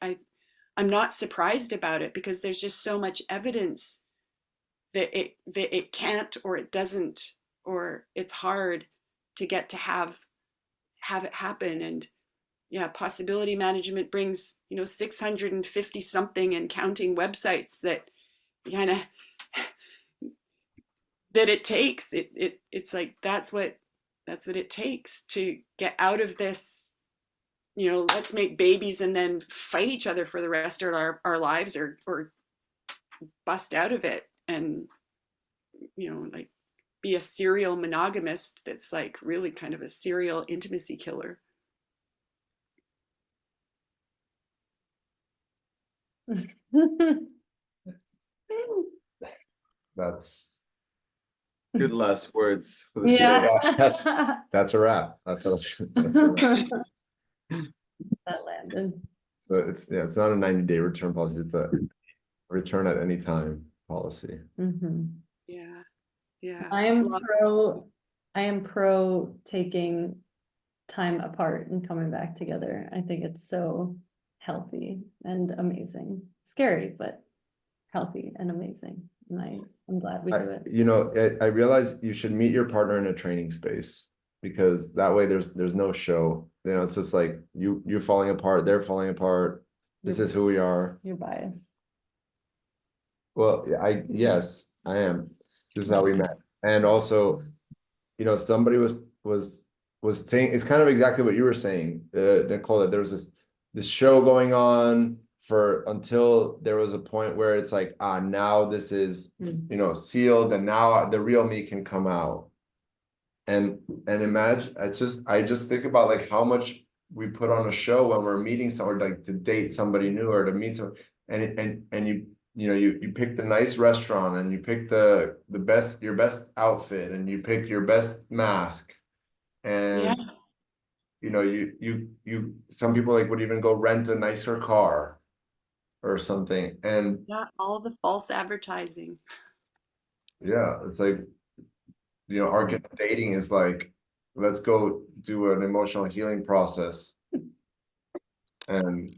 I'm not surprised about it because there's just so much evidence that it can't, or it doesn't, or it's hard to get to have it happen. And yeah, possibility management brings 650 something and counting websites that kind of that it takes it's like that's what it takes to get out of this, let's make babies and then fight each other for the rest of our lives, or bust out of it and like be a serial monogamist that's like really kind of a serial intimacy killer. That's Good last words for the Yeah. series. that's a wrap. That's a wrap. That landed. So it's not a 90-day return policy. It's a return at any time policy. Mhm. Yeah. I am pro taking time apart and coming back together. I think it's so healthy and amazing. Scary, but healthy and amazing. And I'm glad we do it. I realize you should meet your partner in a training space, because that way there's no show. It's just like you're falling apart, they're falling apart. This is who we are. You're biased. Well, yes, I am. This is how we met. And also, somebody was saying, it's kind of exactly what you were saying, Nicole, that there was this show going on until there was a point where it's like, now this is, sealed, and now the real me can come out. And imagine, I just think about like how much we put on a show when we're meeting someone, like to date somebody new or to meet someone, and you pick the nice restaurant, and you pick your best outfit, and you pick your best mask, And Yeah. you know, some people like would even go rent a nicer car or something. And Yeah. All the false advertising. yeah, it's like, you know, our dating is like, let's go do an emotional healing process. And,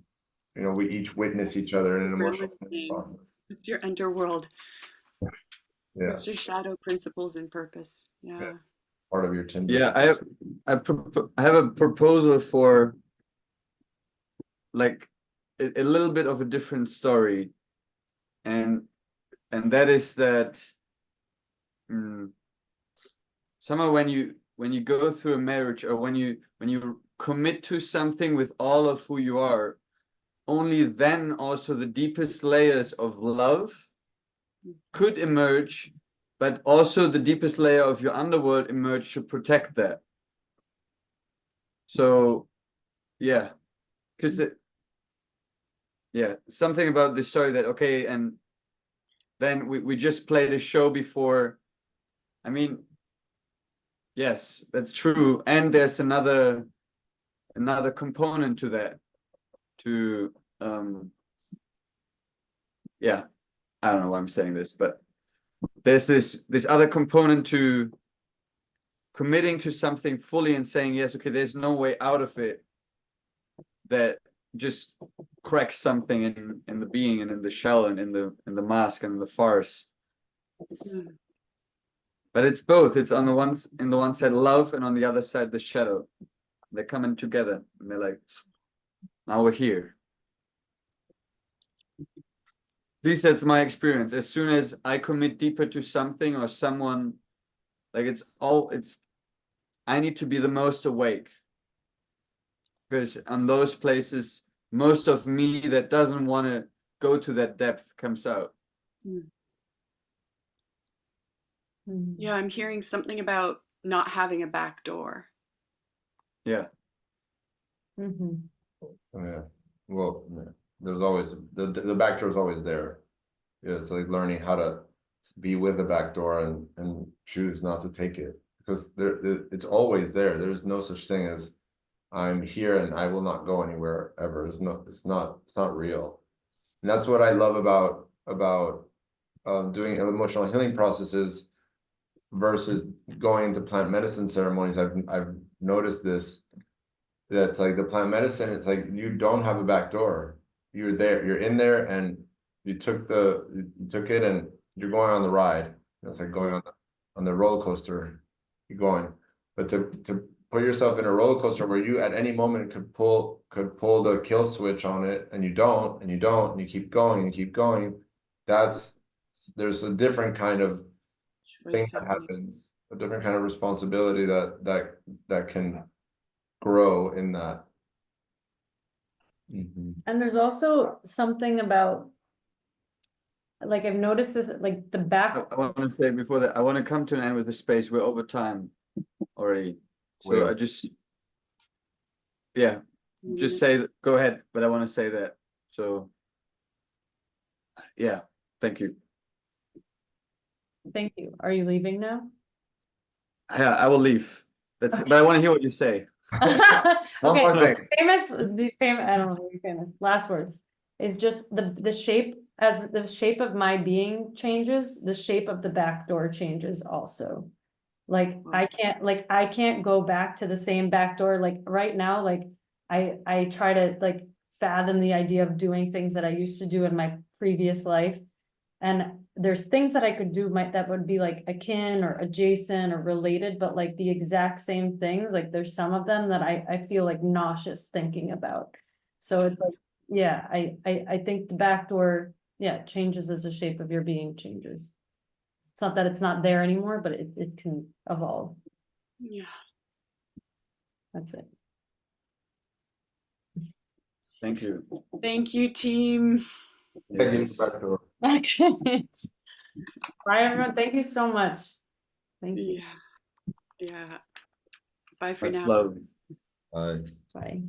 you know, we each witness each other in an emotional Gremlin's healing game. process. It's your underworld. Yeah, It's your shadow principles and purpose. yeah, Yeah. part of your Tinder. Yeah, I have a proposal for like a little bit of a different story, and that is that somehow when you go through a marriage, or when you commit to something with all of who you are, only then also the deepest layers of love could emerge, but also the deepest layer of your underworld emerge to protect that. So yeah, because yeah, something about this story that, okay, and then we just played a show before. I mean, yes, that's true, and there's another component to that, to yeah, I don't know why I'm saying this, but there's this other component to committing to something fully and saying yes, okay, there's no way out of it, that just cracks something in the being and in the shell and in the mask and in the farce. Mm. But it's both. It's on the one side love, and on the other side the shadow. They're coming together, and they're like, now we're here. At least that's my experience. As soon as I commit deeper to something or someone, like I need to be the most awake, because on those places, most of me that doesn't want to go to that depth comes out. Mm. Mm. Yeah. I'm hearing something about not having a back door. Yeah. Mhm. Yeah. Well, yeah. There's always the back door is always there. Yeah, it's like learning how to be with the back door and choose not to take it, because it's always there. There's no such thing as I'm here and I will not go anywhere ever. It's not real. And that's what I love about doing emotional healing processes versus going into plant medicine ceremonies. I've noticed this. That's like the plant medicine. It's like you don't have a back door. You're there. You're in there, and you took it, and you're going on the ride. It's like going on the roller coaster. You're going, but to put yourself in a roller coaster where you at any moment could pull the kill switch on it, and you don't, and you don't, and you keep going and you keep going. There's a different kind of thing Choice that of you. happens, a different kind of responsibility that can grow in that. And there's also something about, like, I've noticed this, like the back. I want to say before that, I want to come to an end with the space. We're over time already. So Wait. I just, yeah, just say, go ahead, but I want to say that. So yeah, thank you. Thank you. Are you leaving now? Yeah, I will leave. But I want to hear what you say. One more Okay, thing. I don't know, famous, last words, is just the shape, as the shape of my being changes, the shape of the back door changes also. Like, I can't go back to the same back door, like, right now, like, I try to, like, fathom the idea of doing things that I used to do in my previous life. And there's things that I could do that would be like akin or adjacent or related, but like the exact same things, like there's some of them that I feel like nauseous thinking about. So it's like, yeah, I think the back door, yeah, changes as the shape of your being changes. It's not that it's not there anymore, but it can evolve. Yeah. That's it. Thank you. Thank you, team. Taking Yes. back to Okay. Bye, everyone. Thank you so much. Thank you. Yeah. Yeah. Bye for Much now. love. uh, Bye.